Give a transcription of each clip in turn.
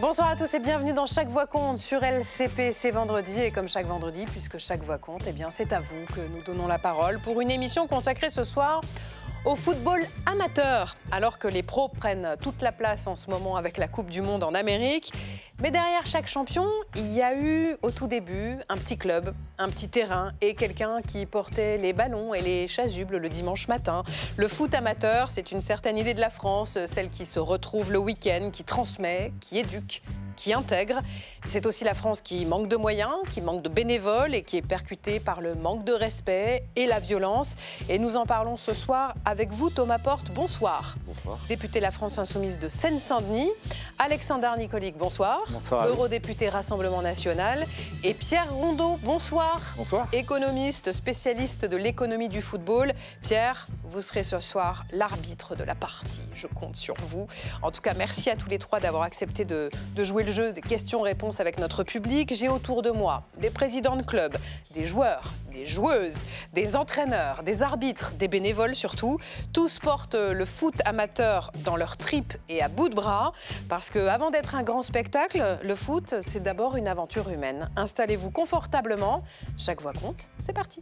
Bonsoir à tous et bienvenue dans Chaque Voix compte sur LCP. C'est vendredi et comme chaque vendredi, puisque chaque voix compte, eh bien c'est à vous que nous donnons la parole pour une émission consacrée ce soir au football amateur, alors que les pros prennent toute la place en ce moment avec la Coupe du Monde en Amérique. Mais derrière chaque champion, il y a eu au tout début un petit club, un petit terrain et quelqu'un qui portait les ballons et les chasubles le dimanche matin. Le foot amateur, c'est une certaine idée de la France, celle qui se retrouve le week-end, qui transmet, qui éduque, qui intègre. C'est aussi la France qui manque de moyens, qui manque de bénévoles et qui est percutée par le manque de respect et la violence. Et nous en parlons ce soir avec vous, Thomas Porte. Bonsoir. Bonsoir. Député La France Insoumise de Seine-Saint-Denis. Alexandre Nicolic, bonsoir. Bonsoir. Eurodéputé Rassemblement National. Et Pierre Rondeau, bonsoir. Bonsoir. Économiste, spécialiste de l'économie du football. Pierre, vous serez ce soir l'arbitre de la partie. Je compte sur vous. En tout cas, merci à tous les trois d'avoir accepté de jouer le jeu des questions-réponses avec notre public. J'ai autour de moi des présidents de clubs, des joueurs, des joueuses, des entraîneurs, des arbitres, des bénévoles surtout. Tous portent le foot amateur dans leur tripes et à bout de bras. Parce qu'avant d'être un grand spectacle, le foot, c'est d'abord une aventure humaine. Installez-vous confortablement. Chaque voix compte. C'est parti.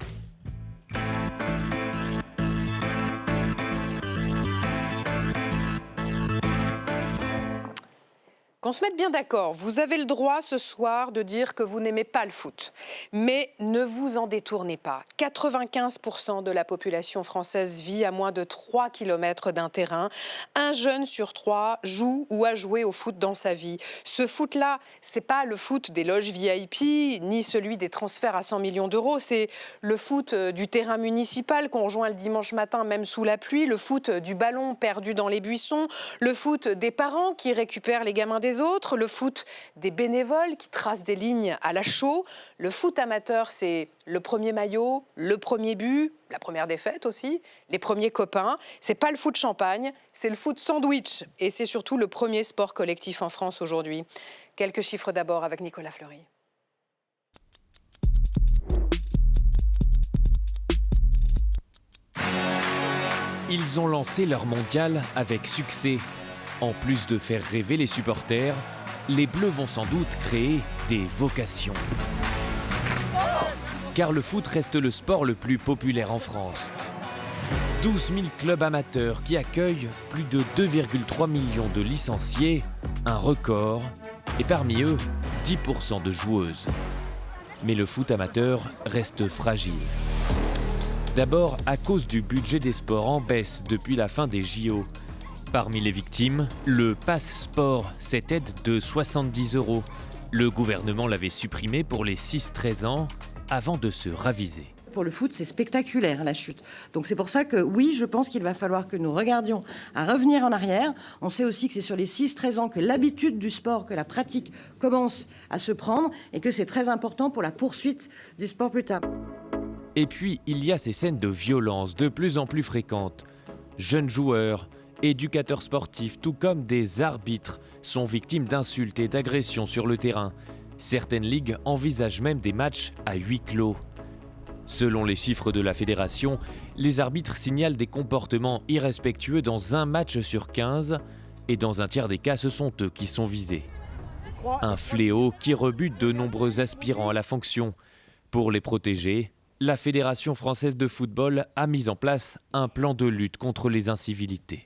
Qu'on se mette bien d'accord, vous avez le droit ce soir de dire que vous n'aimez pas le foot. Mais ne vous en détournez pas. 95% de la population française vit à moins de 3 km d'un terrain. Un jeune sur 3 joue ou a joué au foot dans sa vie. Ce foot-là, c'est pas le foot des loges VIP, ni celui des transferts à 100 millions d'euros. C'est le foot du terrain municipal qu'on rejoint le dimanche matin, même sous la pluie. Le foot du ballon perdu dans les buissons. Le foot des parents qui récupèrent les gamins des autres, le foot des bénévoles qui tracent des lignes à la chaux. Le foot amateur, c'est le premier maillot, le premier but, la première défaite aussi, les premiers copains. C'est pas le foot champagne, c'est le foot sandwich. Et c'est surtout le premier sport collectif en France aujourd'hui. Quelques chiffres d'abord avec Nicolas Fleury. Ils ont lancé leur mondial avec succès. En plus de faire rêver les supporters, les Bleus vont sans doute créer des vocations. Car le foot reste le sport le plus populaire en France. 12 000 clubs amateurs qui accueillent plus de 2,3 millions de licenciés, un record, et parmi eux, 10% de joueuses. Mais le foot amateur reste fragile. D'abord à cause du budget des sports en baisse depuis la fin des JO. Parmi les victimes, le Pass Sport, cette aide de 70 €. Le gouvernement l'avait supprimé pour les 6-13 ans avant de se raviser. Pour le foot, c'est spectaculaire, la chute. Donc c'est pour ça que, oui, je pense qu'il va falloir que nous regardions à revenir en arrière. On sait aussi que c'est sur les 6-13 ans que l'habitude du sport, que la pratique commence à se prendre et que c'est très important pour la poursuite du sport plus tard. Et puis, il y a ces scènes de violence de plus en plus fréquentes. Jeunes joueurs, éducateurs sportifs, tout comme des arbitres, sont victimes d'insultes et d'agressions sur le terrain. Certaines ligues envisagent même des matchs à huis clos. Selon les chiffres de la fédération, les arbitres signalent des comportements irrespectueux dans un match sur 15, et dans un tiers des cas, ce sont eux qui sont visés. Un fléau qui rebute de nombreux aspirants à la fonction. Pour les protéger, la Fédération française de football a mis en place un plan de lutte contre les incivilités.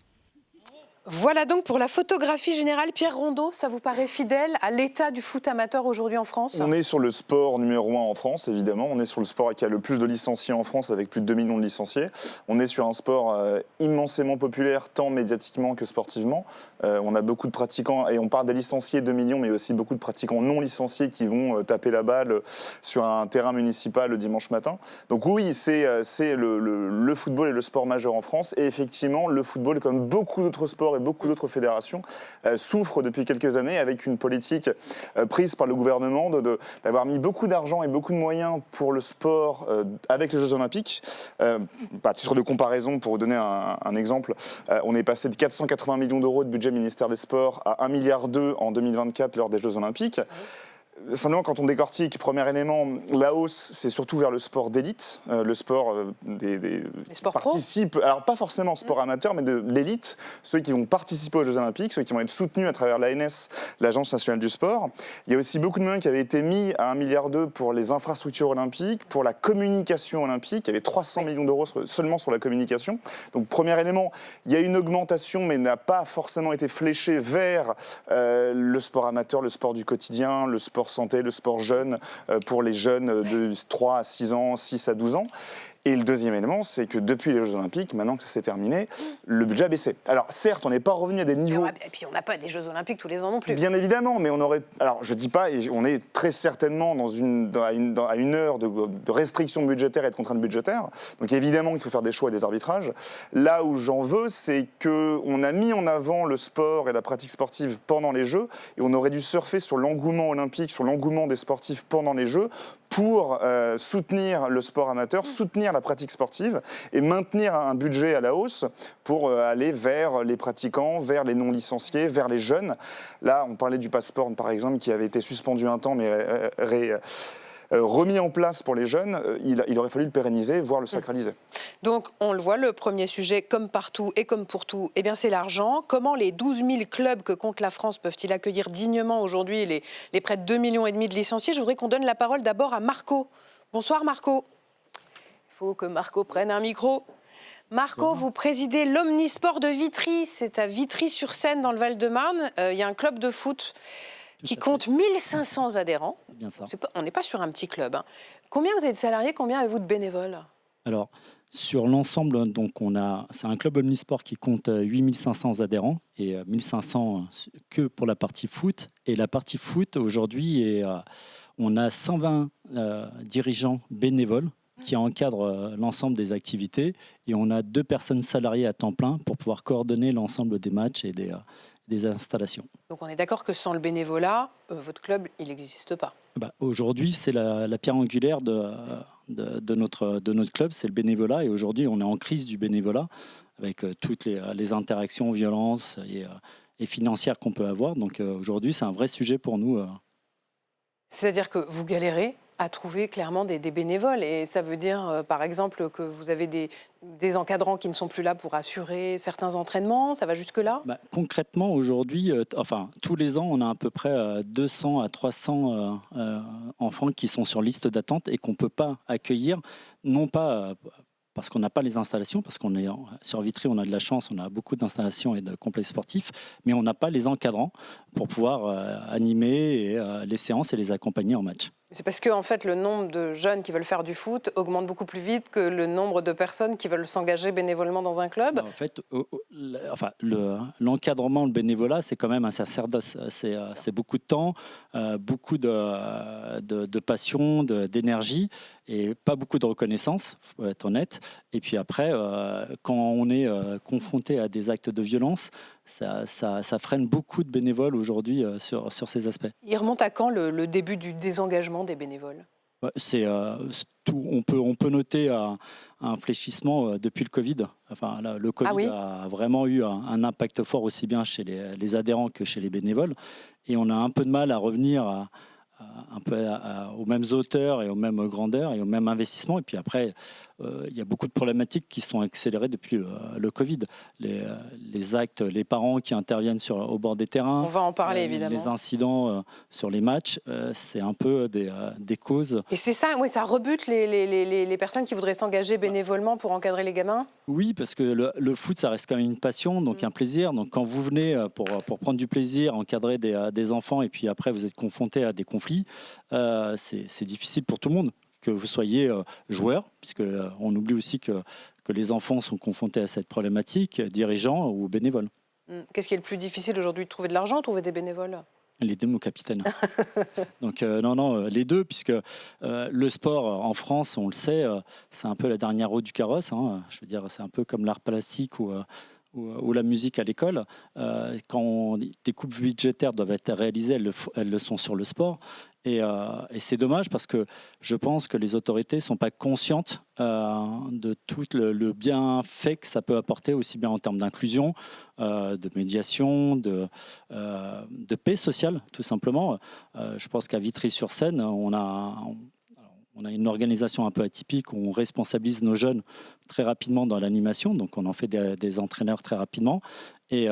Voilà donc pour la photographie générale. Pierre Rondeau, ça vous paraît fidèle à l'état du foot amateur aujourd'hui en France ? On est sur le sport numéro 1 en France, évidemment. On est sur le sport qui a le plus de licenciés en France, avec plus de 2 millions de licenciés. On est sur un sport immensément populaire, tant médiatiquement que sportivement. On a beaucoup de pratiquants, et on parle des licenciés 2 millions, mais aussi beaucoup de pratiquants non licenciés qui vont taper la balle sur un terrain municipal le dimanche matin. Donc oui, c'est le football est le sport majeur en France. Et effectivement, le football, comme beaucoup d'autres sports et beaucoup d'autres fédérations, souffrent depuis quelques années avec une politique prise par le gouvernement d'avoir mis beaucoup d'argent et beaucoup de moyens pour le sport avec les Jeux Olympiques. À titre de comparaison, pour vous donner un exemple, on est passé de 480 millions d'euros de budget ministère des Sports à 1,2 milliard en 2024 lors des Jeux Olympiques. Simplement, quand on décortique, premier élément, la hausse, c'est surtout vers le sport d'élite, le sport Les sports pro. participe, alors pas forcément sport amateur, mais de l'élite, ceux qui vont participer aux Jeux Olympiques, ceux qui vont être soutenus à travers l'ANS, l'Agence nationale du sport. Il y a aussi beaucoup de moyens qui avaient été mis à 1,2 milliard pour les infrastructures olympiques, pour la communication olympique. Il y avait 300 millions d'euros seulement sur la communication. Donc, premier élément, il y a une augmentation, mais n'a pas forcément été fléchée vers le sport amateur, le sport du quotidien, le sport santé, le sport jeune, pour les jeunes de 3 à 6 ans, 6 à 12 ans. Et le deuxième élément, c'est que depuis les Jeux Olympiques, maintenant que ça s'est terminé, le budget a baissé. Alors certes, on n'est pas revenu à des niveaux... Et puis on n'a pas des Jeux Olympiques tous les ans non plus. Bien évidemment, mais on aurait... Alors je ne dis pas, et on est très certainement à une heure de restrictions budgétaires et de contraintes budgétaires. Donc évidemment qu'il faut faire des choix et des arbitrages. Là où j'en veux, c'est qu'on a mis en avant le sport et la pratique sportive pendant les Jeux, et on aurait dû surfer sur l'engouement olympique, sur l'engouement des sportifs pendant les Jeux, pour soutenir le sport amateur, soutenir la pratique sportive et maintenir un budget à la hausse pour aller vers les pratiquants, vers les non-licenciés, vers les jeunes. Là, on parlait du passeport, par exemple, qui avait été suspendu un temps, mais remis en place pour les jeunes. Il aurait fallu le pérenniser, voire le sacraliser. Donc, on le voit, le premier sujet, comme partout et comme pour tout, eh bien, c'est l'argent. Comment les 12 000 clubs que compte la France peuvent-ils accueillir dignement aujourd'hui les près de 2,5 millions de licenciés? Je voudrais qu'on donne la parole d'abord à Marco. Bonsoir Marco. Il faut que Marco prenne un micro. Marco, vous présidez l'Omnisport de Vitry. C'est à Vitry-sur-Seine, dans le Val-de-Marne. Il y a un club de foot qui compte 1500 adhérents. C'est bien ça. On n'est pas sur un petit club. Combien vous avez de salariés, combien avez-vous de bénévoles? Alors, sur l'ensemble, donc c'est un club omnisport qui compte 8500 adhérents et 1500 que pour la partie foot. Et la partie foot, aujourd'hui, on a 120 dirigeants bénévoles qui encadrent l'ensemble des activités et on a 2 personnes salariées à temps plein pour pouvoir coordonner l'ensemble des matchs et des installations. Donc on est d'accord que sans le bénévolat, votre club, il n'existe pas. Aujourd'hui, c'est la pierre angulaire de notre club, c'est le bénévolat. Et aujourd'hui, on est en crise du bénévolat avec toutes les interactions, violences et financières qu'on peut avoir. Donc aujourd'hui, c'est un vrai sujet pour nous. C'est-à-dire que vous galérez à trouver clairement des bénévoles. Et ça veut dire, par exemple, que vous avez des encadrants qui ne sont plus là pour assurer certains entraînements. Ça va jusque-là? Concrètement, aujourd'hui, tous les ans, on a à peu près 200 à 300 enfants qui sont sur liste d'attente et qu'on ne peut pas accueillir, non pas... parce qu'on n'a pas les installations, parce qu'on est sur Vitry, on a de la chance, on a beaucoup d'installations et de complexes sportifs, mais on n'a pas les encadrants pour pouvoir animer les séances et les accompagner en match. C'est parce que en fait, le nombre de jeunes qui veulent faire du foot augmente beaucoup plus vite que le nombre de personnes qui veulent s'engager bénévolement dans un club. En fait, l'encadrement, le bénévolat, c'est quand même un sacerdoce. C'est beaucoup de temps, beaucoup de passion, d'énergie et pas beaucoup de reconnaissance, il faut être honnête. Et puis après, quand on est confronté à des actes de violence, ça freine beaucoup de bénévoles aujourd'hui sur ces aspects. Il remonte à quand le début du désengagement des bénévoles? On peut noter un fléchissement depuis le Covid. Le Covid a vraiment eu un impact fort aussi bien chez les adhérents que chez les bénévoles. Et on a un peu de mal à revenir aux mêmes hauteurs et aux mêmes grandeurs et aux mêmes investissements. Et puis après, il y a beaucoup de problématiques qui sont accélérées depuis le Covid. Les actes, les parents qui interviennent au bord des terrains. On va en parler, évidemment. Les incidents sur les matchs, c'est un peu des causes. Et c'est ça, ça rebute les personnes qui voudraient s'engager bénévolement pour encadrer les gamins? Oui, parce que le foot, ça reste quand même une passion, donc un plaisir. Donc quand vous venez pour prendre du plaisir, encadrer des enfants, et puis après vous êtes confronté à des conflits, c'est difficile pour tout le monde. Que vous soyez joueur, puisqu'on oublie aussi que les enfants sont confrontés à cette problématique, dirigeants ou bénévoles. Qu'est-ce qui est le plus difficile aujourd'hui, de trouver de l'argent, trouver des bénévoles? Les deux, mon capitaine. Donc les deux, puisque le sport en France, on le sait, c'est un peu la dernière roue du carrosse. Je veux dire, c'est un peu comme l'art plastique ou la musique à l'école. Quand des coupes budgétaires doivent être réalisées, elles le sont sur le sport. Et c'est dommage parce que je pense que les autorités ne sont pas conscientes de tout le bienfait que ça peut apporter, aussi bien en termes d'inclusion, de médiation, de paix sociale, tout simplement. Je pense qu'à Vitry-sur-Seine, on a une organisation un peu atypique où on responsabilise nos jeunes très rapidement dans l'animation, donc on en fait des entraîneurs très rapidement. Et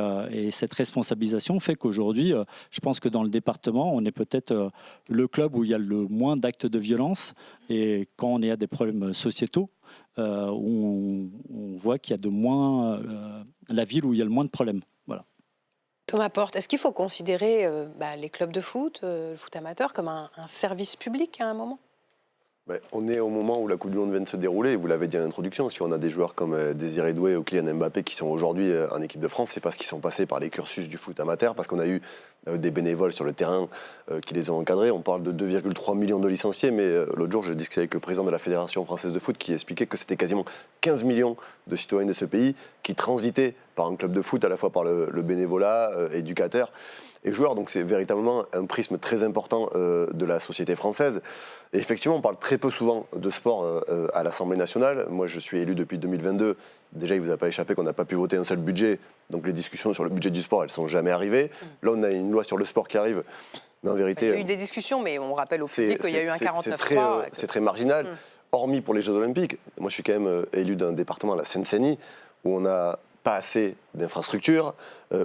cette responsabilisation fait qu'aujourd'hui, je pense que dans le département, on est peut-être le club où il y a le moins d'actes de violence. Et quand on est à des problèmes sociétaux, où on voit qu'il y a de moins la ville où il y a le moins de problèmes. Voilà. Thomas Porte, est-ce qu'il faut considérer les clubs de foot, le foot amateur, comme un service public à un moment ? On est au moment où la Coupe du Monde vient de se dérouler, vous l'avez dit en introduction, si on a des joueurs comme Désiré Doué ou Kylian Mbappé qui sont aujourd'hui en équipe de France, c'est parce qu'ils sont passés par les cursus du foot amateur, parce qu'on a eu des bénévoles sur le terrain qui les ont encadrés. On parle de 2,3 millions de licenciés, mais l'autre jour, je discutais avec le président de la Fédération française de foot qui expliquait que c'était quasiment 15 millions de citoyens de ce pays qui transitaient par un club de foot, à la fois par le bénévolat, éducateurs et joueurs. Donc c'est véritablement un prisme très important de la société française. Et effectivement, on parle très peu souvent de sport à l'Assemblée nationale. Moi, je suis élu depuis 2022. Déjà, il ne vous a pas échappé qu'on n'a pas pu voter un seul budget. Donc les discussions sur le budget du sport, elles ne sont jamais arrivées. Là, on a une loi sur le sport qui arrive. Mais en vérité, il y a eu des discussions, mais on rappelle au public qu'il y a eu un 49.3. C'est très marginal. Hormis pour les Jeux Olympiques. Moi, je suis quand même élu d'un département, la Seine-Saint-Denis, où on n'a pas assez d'infrastructures,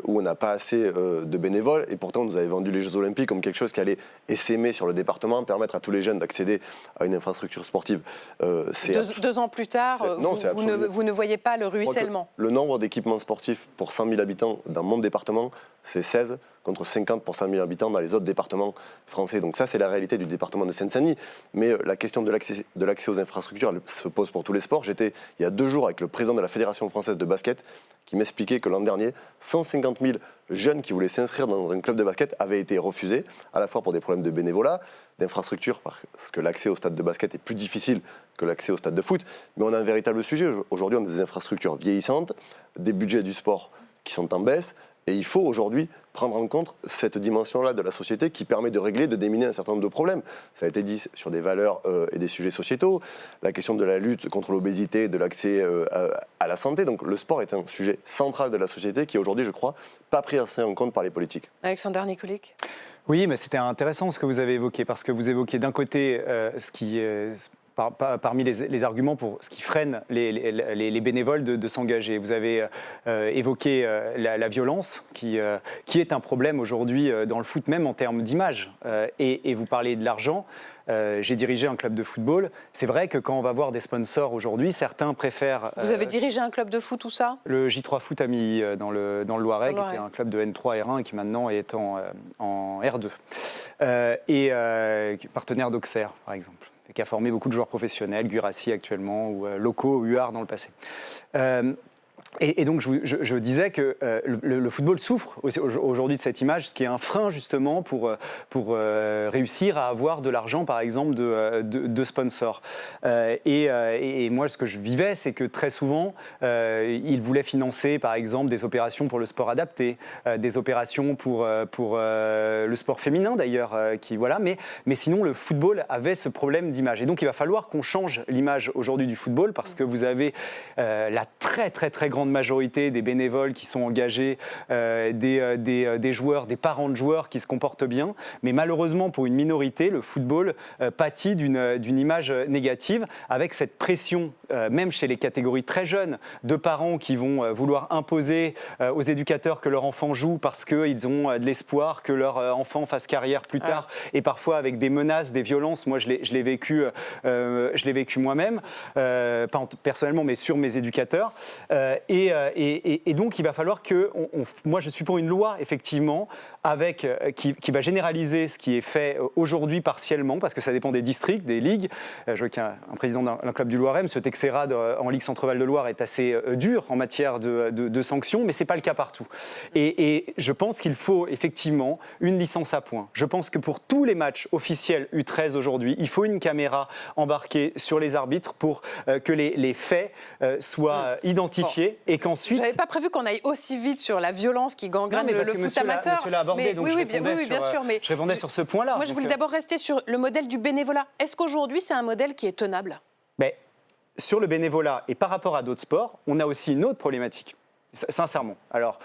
où on n'a pas assez de bénévoles, et pourtant on nous avait vendu les Jeux Olympiques comme quelque chose qui allait essaimer sur le département, permettre à tous les jeunes d'accéder à une infrastructure sportive. 2 ans plus tard, vous ne voyez pas le ruissellement. Le nombre d'équipements sportifs pour 100 000 habitants dans mon département, c'est 16 contre 50 pour 100 000 habitants dans les autres départements français. Donc ça, c'est la réalité du département de Seine-Saint-Denis. Mais la question de l'accès aux infrastructures, elle se pose pour tous les sports. J'étais il y a 2 jours avec le président de la Fédération française de basket qui m'expliquait que l'an dernier, 150 000 jeunes qui voulaient s'inscrire dans un club de basket avaient été refusés, à la fois pour des problèmes de bénévolat, d'infrastructures, parce que l'accès au stade de basket est plus difficile que l'accès au stade de foot. Mais on a un véritable sujet. Aujourd'hui, on a des infrastructures vieillissantes, des budgets du sport qui sont en baisse. Et il faut aujourd'hui prendre en compte cette dimension-là de la société qui permet de régler, de déminer un certain nombre de problèmes. Ça a été dit sur des valeurs et des sujets sociétaux, la question de la lutte contre l'obésité, de l'accès à la santé. Donc le sport est un sujet central de la société qui est aujourd'hui, je crois, pas pris assez en compte par les politiques. Alexander Nikolic. Oui, mais c'était intéressant ce que vous avez évoqué, parce que vous évoquez d'un côté ce qui parmi les arguments pour ce qui freine les bénévoles de s'engager. Vous avez évoqué la violence qui est un problème aujourd'hui dans le foot, même en termes d'image. Et vous parlez de l'argent. J'ai dirigé un club de football. C'est vrai que quand on va voir des sponsors aujourd'hui, certains préfèrent... Vous avez dirigé un club de foot, où ça ? Le J3 Foot Ami dans le Loiret, qui était un club de N3 R1 et qui maintenant est en R2. Partenaire d'Auxerre, par exemple, qui a formé beaucoup de joueurs professionnels, Guirassy actuellement, ou locaux, ou UAR dans le passé. Et donc je disais que le football souffre aujourd'hui de cette image, ce qui est un frein justement pour réussir à avoir de l'argent, par exemple, de sponsors. Et moi, ce que je vivais, c'est que très souvent, ils voulaient financer, par exemple, des opérations pour le sport adapté, des opérations pour le sport féminin d'ailleurs, mais sinon le football avait ce problème d'image. Et donc il va falloir qu'on change l'image aujourd'hui du football, parce que vous avez la très très très grande majorité des bénévoles qui sont engagés, des joueurs, des parents de joueurs qui se comportent bien, mais malheureusement pour une minorité, le football pâtit d'une image négative, avec cette pression, même chez les catégories très jeunes, de parents qui vont vouloir imposer aux éducateurs que leur enfant joue parce qu'ils ont de l'espoir que leur enfant fasse carrière plus tard, et parfois avec des menaces, des violences. Moi, je l'ai vécu moi-même, pas personnellement, mais sur mes éducateurs. Et donc, il va falloir que... moi, je suis pour une loi, effectivement, qui va généraliser ce qui est fait aujourd'hui partiellement, parce que ça dépend des districts, des ligues. Je vois qu'il y a un président d'un club du Loiret, M. Texera, en Ligue Centre-Val de Loire, est assez dur en matière de sanctions, mais ce n'est pas le cas partout. Et je pense qu'il faut effectivement une licence à points. Je pense que pour tous les matchs officiels U13 aujourd'hui, il faut une caméra embarquée sur les arbitres pour que les faits soient identifiés et qu'ensuite... J'avais pas prévu qu'on aille aussi vite sur la violence qui gangrène le foot amateur. Monsieur l'a abordé, donc oui, bien sûr. Mais je répondais sur ce point-là. Moi, je voulais d'abord rester sur le modèle du bénévolat. Est-ce qu'aujourd'hui, c'est un modèle qui est tenable ? Sur le bénévolat et par rapport à d'autres sports, on a aussi une autre problématique, sincèrement. Alors,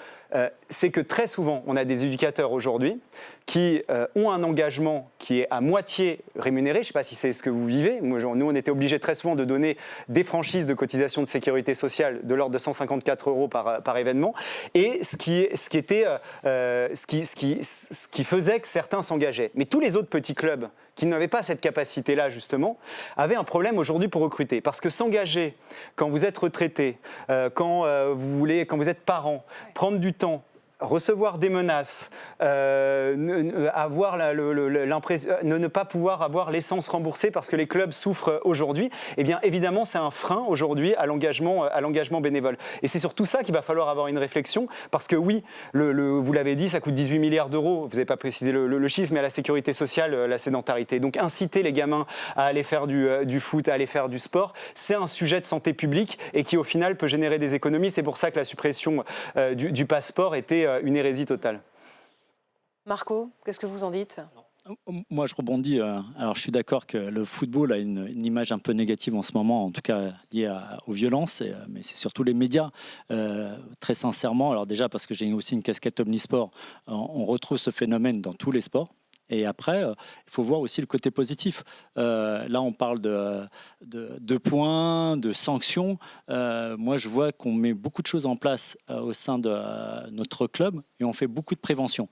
c'est que très souvent, on a des éducateurs aujourd'hui qui ont un engagement qui est à moitié rémunéré. Je ne sais pas si c'est ce que vous vivez. Nous, on était obligés très souvent de donner des franchises de cotisation de sécurité sociale de l'ordre de 154 € par événement. Et ce qui faisait que certains s'engageaient. Mais tous les autres petits clubs qui n'avaient pas cette capacité-là, justement, avaient un problème aujourd'hui pour recruter. Parce que s'engager quand vous êtes retraité, quand vous êtes parent, prendre du temps, recevoir des menaces, ne pas pouvoir avoir l'essence remboursée parce que les clubs souffrent aujourd'hui, eh bien évidemment c'est un frein aujourd'hui à l'engagement bénévole. Et c'est sur tout ça qu'il va falloir avoir une réflexion parce que oui, vous l'avez dit, ça coûte 18 milliards d'euros, vous n'avez pas précisé le chiffre, mais à la sécurité sociale, la sédentarité. Donc inciter les gamins à aller faire du foot, à aller faire du sport, c'est un sujet de santé publique et qui au final peut générer des économies. C'est pour ça que la suppression du passeport était une hérésie totale. Marco, qu'est-ce que vous en dites ? Moi, je rebondis. Alors, je suis d'accord que le football a une image un peu négative en ce moment, en tout cas liée aux violences, mais c'est surtout les médias. Très sincèrement, alors déjà parce que j'ai aussi une casquette omnisport, on retrouve ce phénomène dans tous les sports. Et après, il faut voir aussi le côté positif. Là, on parle de points, de sanctions. Moi, je vois qu'on met beaucoup de choses en place au sein de notre club et on fait beaucoup de prévention.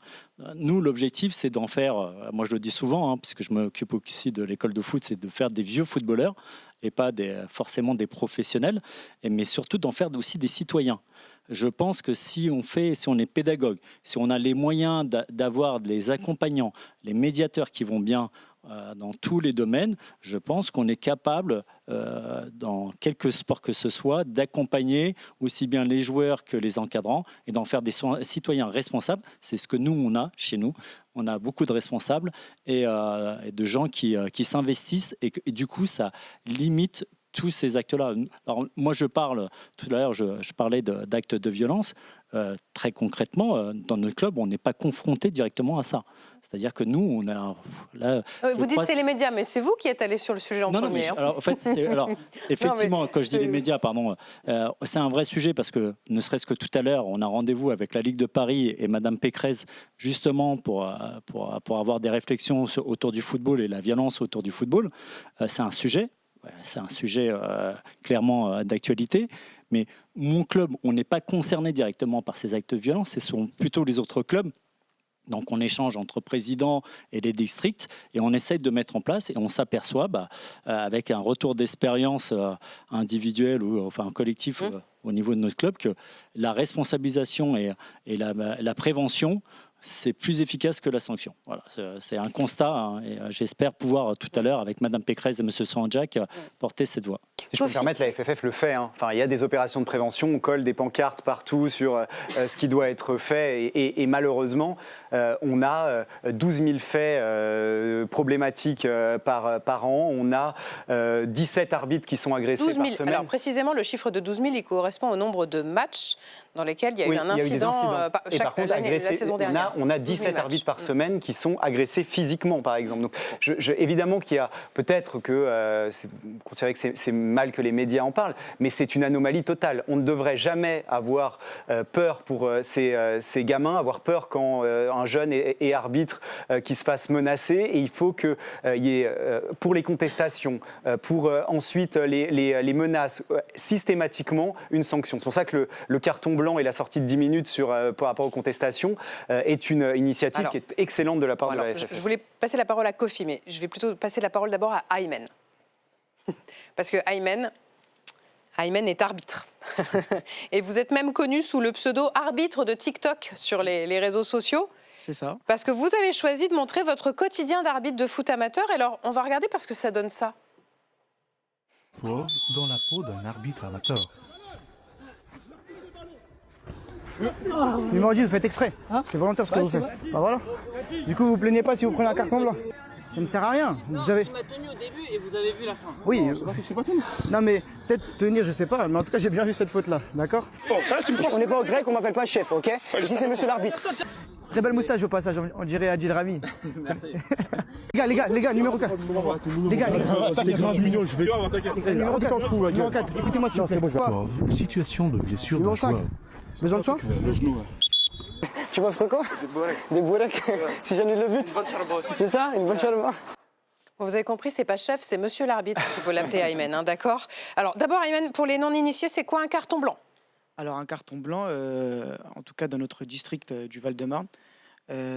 Nous, l'objectif, c'est d'en faire, moi je le dis souvent, puisque je m'occupe aussi de l'école de foot, c'est de faire des vieux footballeurs et pas forcément des professionnels, mais surtout d'en faire aussi des citoyens. Je pense que si on est pédagogue, si on a les moyens d'avoir les accompagnants, les médiateurs qui vont bien dans tous les domaines, je pense qu'on est capable, dans quelque sport que ce soit, d'accompagner aussi bien les joueurs que les encadrants et d'en faire des citoyens responsables. C'est ce que nous, on a chez nous. On a beaucoup de responsables et de gens qui s'investissent et du coup, ça limite tous ces actes-là. Alors, moi, tout à l'heure, je parlais d'actes de violence. Très concrètement, dans notre club, on n'est pas confronté directement à ça. C'est-à-dire que nous, on a... Là, vous dites que c'est les médias, mais c'est vous qui êtes allé sur le sujet en premier. Alors, en fait, effectivement, quand je dis les médias, c'est un vrai sujet parce que, ne serait-ce que tout à l'heure, on a rendez-vous avec la Ligue de Paris et Madame Pécresse, justement pour avoir des réflexions autour du football et la violence autour du football. C'est un sujet. C'est un sujet clairement d'actualité, mais mon club, on n'est pas concerné directement par ces actes de violence, ce sont plutôt les autres clubs. Donc on échange entre présidents et les districts et on essaye de mettre en place et on s'aperçoit avec un retour d'expérience individuel ou enfin collectif au niveau de notre club que la responsabilisation et la prévention, c'est plus efficace que la sanction. Voilà, c'est un constat et j'espère pouvoir tout à l'heure, avec Mme Pécresse et M. Sanjak, porter cette voix. Si je peux me permettre, la FFF le fait. Enfin, il y a des opérations de prévention, on colle des pancartes partout sur ce qui doit être fait et malheureusement, on a 12 000 faits problématiques par an. On a 17 arbitres qui sont agressés par semaine. Alors précisément, le chiffre de 12 000, il correspond au nombre de matchs dans lesquels il y a eu un incident la saison dernière. On a 17 arbitres par semaine qui sont agressés physiquement, par exemple. Donc, évidemment qu'il y a peut-être que considérer que c'est mal que les médias en parlent, mais c'est une anomalie totale. On ne devrait jamais avoir peur pour ces gamins, avoir peur quand un jeune est arbitre qui se fasse menacer. Et il faut qu'il y ait, pour les contestations, pour ensuite les menaces, systématiquement une sanction. C'est pour ça que le carton blanc et la sortie de 10 minutes par rapport aux contestations est une initiative qui est excellente de la part de la FFF. Je voulais passer la parole à Kofi, mais je vais plutôt passer la parole d'abord à Aymen. Parce que Aymen est arbitre. Et vous êtes même connu sous le pseudo arbitre de TikTok sur les réseaux sociaux. C'est ça. Parce que vous avez choisi de montrer votre quotidien d'arbitre de foot amateur. Alors, on va regarder parce que ça donne ça. Dans la peau d'un arbitre amateur. Numéro 10, vous faites exprès. C'est volontaire ce que vous faites. Bah voilà. Du coup, vous plaignez pas si vous prenez un carton blanc. Ça ne sert à rien. Vous avez... Il m'a tenu au début et vous avez vu la fin. Oui. C'est pas tenir. Non mais peut-être tenir, je sais pas. Mais en tout cas, j'ai bien vu cette faute-là. D'accord. On n'est pas au grec, on m'appelle pas chef, ok? Ici, c'est monsieur l'arbitre. Très belle moustache au passage, on dirait Adil Rami. Merci. les gars, numéro 4. Les gars, c'est 15 millions, je vais... numéro 4, numéro 4, écoutez-moi s'il vous plaît. Situation de blessure Numéro de 5. joueur. Besoin de soin? Le genou. Tu m'offres quoi? Des bourrecs. Si j'annule le but. C'est ça, une bonne chaleur. Bon, vous avez compris, c'est pas chef, c'est monsieur l'arbitre qu'il faut l'appeler Aymen, hein, d'accord? Alors d'abord Aymen, pour les non-initiés, c'est quoi un carton blanc? Alors un carton blanc, en tout cas dans notre district du Val-de-Marne,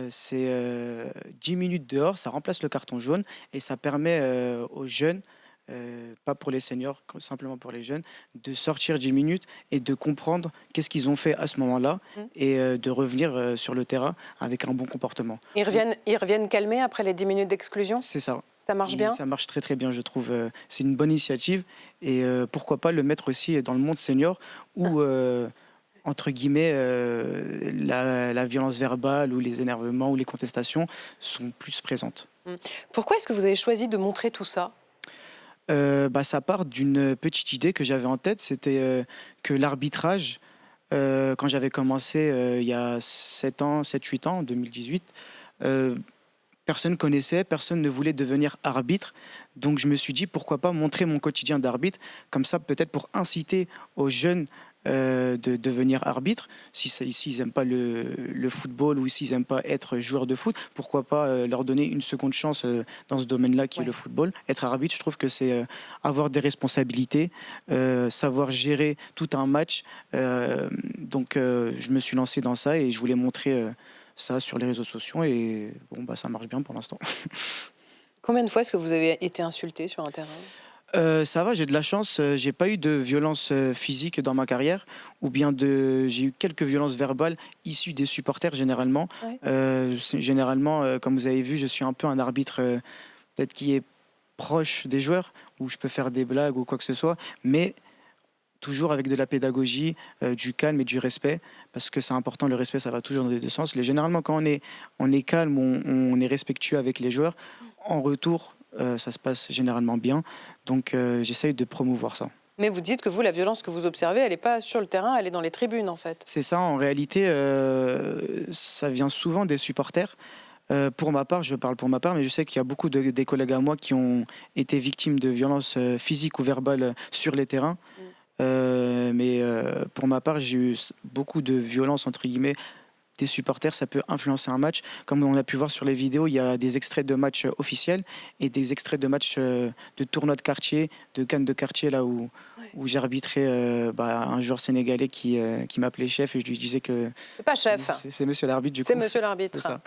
c'est 10 minutes dehors, ça remplace le carton jaune et ça permet aux jeunes, pas pour les seniors, simplement pour les jeunes, de sortir 10 minutes et de comprendre qu'est-ce qu'ils ont fait à ce moment-là et de revenir sur le terrain avec un bon comportement. Ils reviennent calmés après les 10 minutes d'exclusion? C'est ça. Ça marche bien? Ça marche très très bien, je trouve. C'est une bonne initiative et pourquoi pas le mettre aussi dans le monde senior où, entre guillemets, la violence verbale ou les énervements ou les contestations sont plus présentes. Pourquoi est-ce que vous avez choisi de montrer tout ça? Ça part d'une petite idée que j'avais en tête, c'était que l'arbitrage, quand j'avais commencé il y a 7-8 ans, en 2018, personne ne connaissait, personne ne voulait devenir arbitre. Donc je me suis dit, pourquoi pas montrer mon quotidien d'arbitre, comme ça peut-être pour inciter aux jeunes de devenir arbitre. S'ils n'aiment pas le football ou s'ils n'aiment pas être joueur de foot, pourquoi pas leur donner une seconde chance dans ce domaine-là qui est le football. Être arbitre, je trouve que c'est avoir des responsabilités, savoir gérer tout un match. Donc je me suis lancé dans ça et je voulais montrer ça sur les réseaux sociaux et ça marche bien pour l'instant. Combien de fois est-ce que vous avez été insulté sur un terrain? Ça va, j'ai de la chance. J'ai pas eu de violence physique dans ma carrière, ou bien j'ai eu quelques violences verbales issues des supporters généralement. Ouais. Généralement, comme vous avez vu, je suis un peu un arbitre peut-être qui est proche des joueurs, où je peux faire des blagues ou quoi que ce soit, mais toujours avec de la pédagogie, du calme et du respect, parce que c'est important, le respect, ça va toujours dans les deux sens. Généralement, quand on est calme, on est respectueux avec les joueurs, en retour, ça se passe généralement bien. Donc, j'essaye de promouvoir ça. Mais vous dites que vous, la violence que vous observez, elle n'est pas sur le terrain, elle est dans les tribunes, en fait. C'est ça, en réalité, ça vient souvent des supporters. Pour ma part, je parle pour ma part, mais je sais qu'il y a beaucoup des collègues à moi qui ont été victimes de violences physiques ou verbales sur les terrains. Mais pour ma part, j'ai eu beaucoup de violence, entre guillemets, des supporters. Ça peut influencer un match. Comme on a pu voir sur les vidéos, il y a des extraits de matchs officiels et des extraits de matchs de tournois de quartier, de cannes de quartier, là où j'arbitrais un joueur sénégalais qui m'appelait chef et je lui disais que... C'est pas chef. C'est monsieur l'arbitre, du coup. C'est monsieur l'arbitre. C'est ça.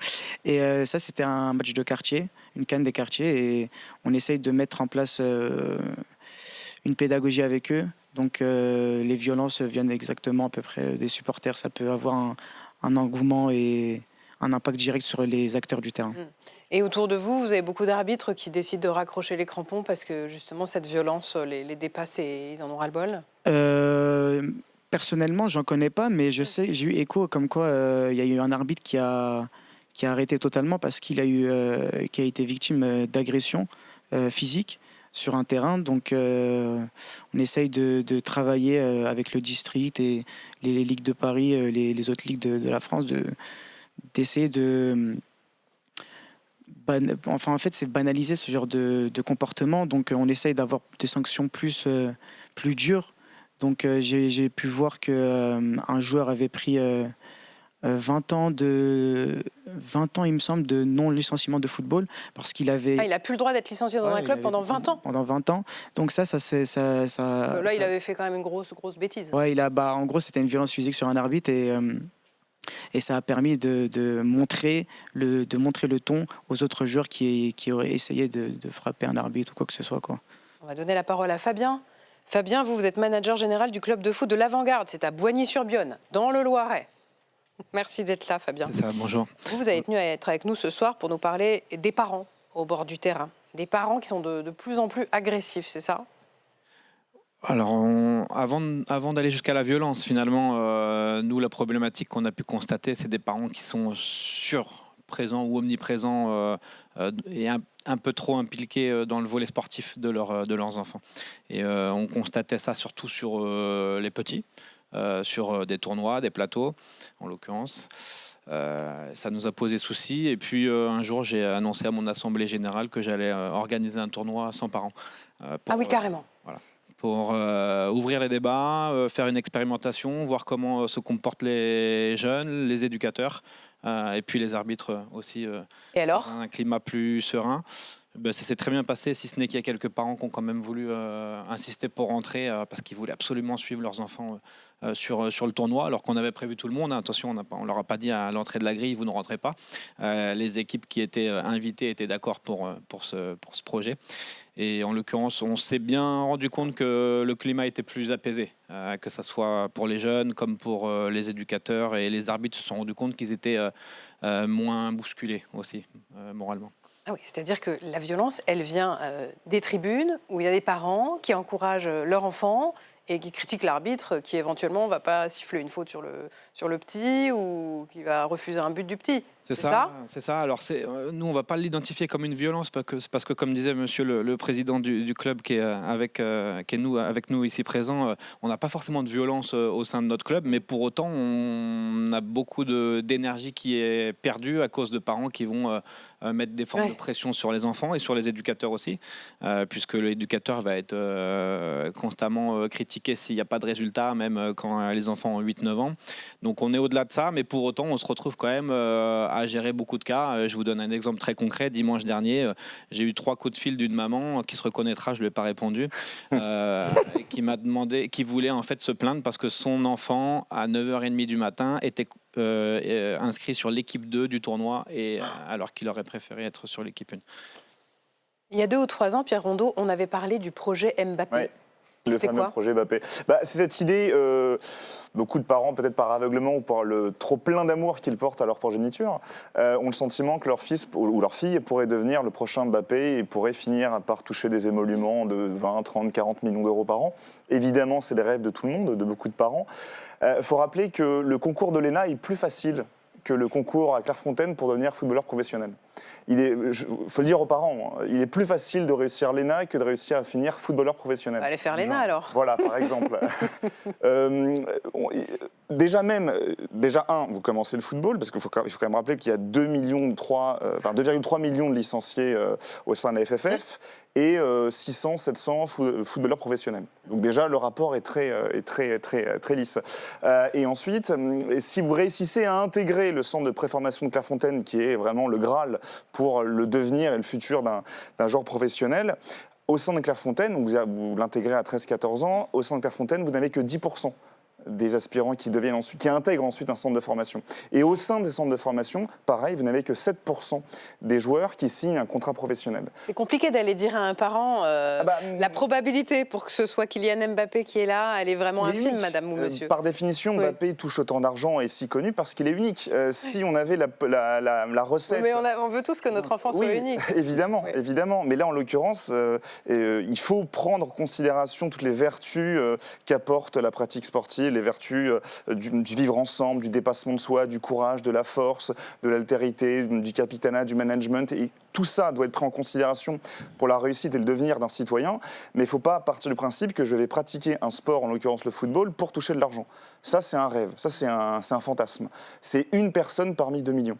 Et ça, c'était un match de quartier, une canne des quartiers, et on essaye de mettre en place une pédagogie avec eux. Donc les violences viennent exactement à peu près des supporters. Ça peut avoir un engouement et un impact direct sur les acteurs du terrain. Et autour de vous, vous avez beaucoup d'arbitres qui décident de raccrocher les crampons parce que justement cette violence les dépasse et ils en ont ras-le-bol? Personnellement, j'en connais pas, mais je sais, j'ai eu écho comme quoi il y a eu un arbitre qui a arrêté totalement parce qu'il a été victime d'agression physique sur un terrain. Donc on essaye de travailler avec le district et les ligues de Paris, les autres ligues de la France, d'essayer en fait, c'est banaliser ce genre de comportement. Donc on essaye d'avoir des sanctions plus dures. Donc j'ai pu voir qu'un joueur avait pris 20 ans, il me semble, de non-licenciement de football parce qu'il avait... il n'a plus le droit d'être licencié dans un club pendant 20 ans. Pendant 20 ans. Donc ça là, il avait fait quand même une grosse bêtise. Ouais, en gros, c'était une violence physique sur un arbitre et ça a permis de montrer le ton aux autres joueurs qui auraient essayé de frapper un arbitre ou quoi que ce soit, quoi. On va donner la parole à Fabien. Fabien, vous êtes manager général du club de foot de l'Avant-Garde. C'est à Boigny-sur-Bionne, dans le Loiret. Merci d'être là, Fabien. C'est ça, bonjour. Vous avez tenu à être avec nous ce soir pour nous parler des parents au bord du terrain. Des parents qui sont de plus en plus agressifs, c'est ça? Alors, avant d'aller jusqu'à la violence, finalement, nous, la problématique qu'on a pu constater, c'est des parents qui sont surprésents ou omniprésents et un peu trop impliqués dans le volet sportif de leurs enfants. Et on constatait ça surtout sur les petits, sur des tournois, des plateaux, en l'occurrence. Ça nous a posé souci. Et puis, un jour, j'ai annoncé à mon assemblée générale que j'allais organiser un tournoi sans parents. Ah oui, carrément. Voilà. Pour ouvrir les débats, faire une expérimentation, voir comment se comportent les jeunes, les éducateurs et puis les arbitres aussi. Et alors ? Dans un climat plus serein. Ben, ça s'est très bien passé, si ce n'est qu'il y a quelques parents qui ont quand même voulu insister pour rentrer parce qu'ils voulaient absolument suivre leurs enfants sur le tournoi, alors qu'on avait prévu tout le monde. Attention, on ne leur a pas dit à l'entrée de la grille, vous ne rentrez pas. Les équipes qui étaient invitées étaient d'accord pour ce projet. Et en l'occurrence, on s'est bien rendu compte que le climat était plus apaisé, que ce soit pour les jeunes comme pour les éducateurs. Et les arbitres se sont rendus compte qu'ils étaient moins bousculés aussi, moralement. Ah oui, c'est-à-dire que la violence, elle vient des tribunes où il y a des parents qui encouragent leur enfant et qui critiquent l'arbitre qui éventuellement ne va pas siffler une faute sur le petit ou qui va refuser un but du petit. C'est ça. Alors nous, on ne va pas l'identifier comme une violence parce que comme disait monsieur le président du club qui est avec nous ici présent, on n'a pas forcément de violence au sein de notre club, mais pour autant, on a beaucoup d'énergie qui est perdue à cause de parents qui vont mettre des formes de pression sur les enfants et sur les éducateurs aussi, puisque l'éducateur va être constamment critiqué s'il n'y a pas de résultat, même quand les enfants ont 8-9 ans. Donc on est au-delà de ça, mais pour autant, on se retrouve quand même à gérer beaucoup de cas. Je vous donne un exemple très concret. Dimanche dernier, j'ai eu 3 coups de fil d'une maman qui se reconnaîtra, je ne lui ai pas répondu, qui m'a demandé, qui voulait en fait se plaindre parce que son enfant, à 9h30 du matin, était inscrit sur l'équipe 2 du tournoi, alors qu'il aurait préféré être sur l'équipe 1. Il y a 2 ou 3 ans, Pierre Rondeau, on avait parlé du projet Mbappé. Ouais. Le fameux projet Mbappé. C'est cette idée, beaucoup de parents, peut-être par aveuglement ou par le trop plein d'amour qu'ils portent à leur progéniture, ont le sentiment que leur fils ou leur fille pourrait devenir le prochain Mbappé et pourrait finir par toucher des émoluments de 20, 30, 40 millions d'euros par an. Évidemment, c'est les rêves de tout le monde, de beaucoup de parents. Faut rappeler que le concours de l'ENA est plus facile que le concours à Clairefontaine pour devenir footballeur professionnel. Il faut le dire aux parents, il est plus facile de réussir l'ENA que de réussir à finir footballeur professionnel. Allez faire l'ENA alors. Voilà, par exemple. Déjà, vous commencez le football, parce qu'il faut quand même rappeler qu'il y a 2,3 millions de licenciés au sein de la FFF et 600, 700 footballeurs professionnels. Donc déjà, le rapport est très lisse. Et ensuite, si vous réussissez à intégrer le centre de préformation de Clairefontaine, qui est vraiment le Graal pour le devenir et le futur d'un joueur professionnel, au sein de Clairefontaine, donc vous l'intégrez à 13-14 ans, au sein de Clairefontaine, vous n'avez que 10% des aspirants qui intègrent ensuite un centre de formation. Et au sein des centres de formation, pareil, vous n'avez que 7% des joueurs qui signent un contrat professionnel. C'est compliqué d'aller dire à un parent la probabilité pour que ce soit Kylian Mbappé qui est là, elle est vraiment infime, madame ou monsieur. Par définition, Mbappé touche autant d'argent et est si connu parce qu'il est unique. Si on avait la recette... Mais on veut tous que notre enfant soit unique. Évidemment, évidemment. Mais là, en l'occurrence, il faut prendre en considération toutes les vertus qu'apporte la pratique sportive, les vertus du vivre ensemble, du dépassement de soi, du courage, de la force, de l'altérité, du capitanat, du management. Et tout ça doit être pris en considération pour la réussite et le devenir d'un citoyen. Mais il ne faut pas partir du principe que je vais pratiquer un sport, en l'occurrence le football, pour toucher de l'argent. Ça, c'est un rêve. Ça, c'est un fantasme. C'est une personne parmi 2 millions.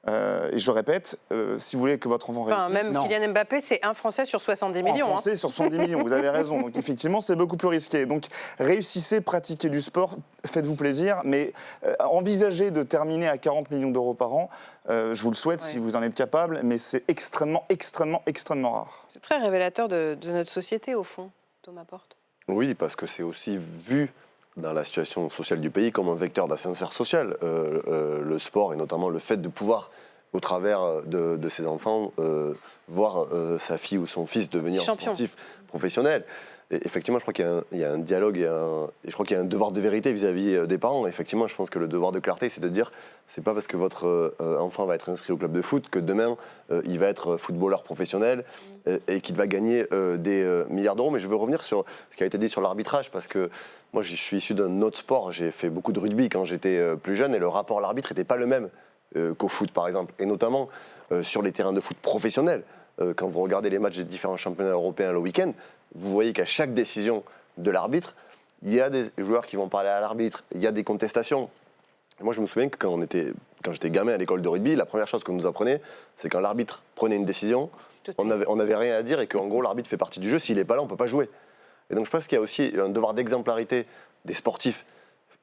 Et je répète, si vous voulez que votre enfant réussisse... Même Kylian Mbappé, c'est un Français sur 70 millions. Un Français sur 70 millions, vous avez raison. Donc effectivement, c'est beaucoup plus risqué. Donc réussissez, pratiquez du sport, faites-vous plaisir, mais envisagez de terminer à 40 millions d'euros par an. Je vous le souhaite si vous en êtes capable, mais c'est extrêmement rare. C'est très révélateur de notre société, au fond, Thomas Porte. Oui, parce que c'est aussi vu dans la situation sociale du pays comme un vecteur d'ascenseur social. Le sport et notamment le fait de pouvoir, au travers de ses enfants, voir sa fille ou son fils devenir sportif professionnel. Et effectivement, je crois qu'il y a un dialogue et je crois qu'il y a un devoir de vérité vis-à-vis des parents. Effectivement, je pense que le devoir de clarté, c'est de dire, c'est pas parce que votre enfant va être inscrit au club de foot que demain, il va être footballeur professionnel et qu'il va gagner des milliards d'euros. Mais je veux revenir sur ce qui a été dit sur l'arbitrage, parce que moi, je suis issu d'un autre sport. J'ai fait beaucoup de rugby quand j'étais plus jeune et le rapport à l'arbitre n'était pas le même qu'au foot, par exemple. Et notamment sur les terrains de foot professionnels. Quand vous regardez les matchs des différents championnats européens le week-end, vous voyez qu'à chaque décision de l'arbitre, il y a des joueurs qui vont parler à l'arbitre, il y a des contestations. Et moi, je me souviens que quand j'étais gamin à l'école de rugby, la première chose qu'on nous apprenait, c'est quand l'arbitre prenait une décision, on n'avait rien à dire et qu'en gros, l'arbitre fait partie du jeu. S'il n'est pas là, on ne peut pas jouer. Et donc, je pense qu'il y a aussi un devoir d'exemplarité des sportifs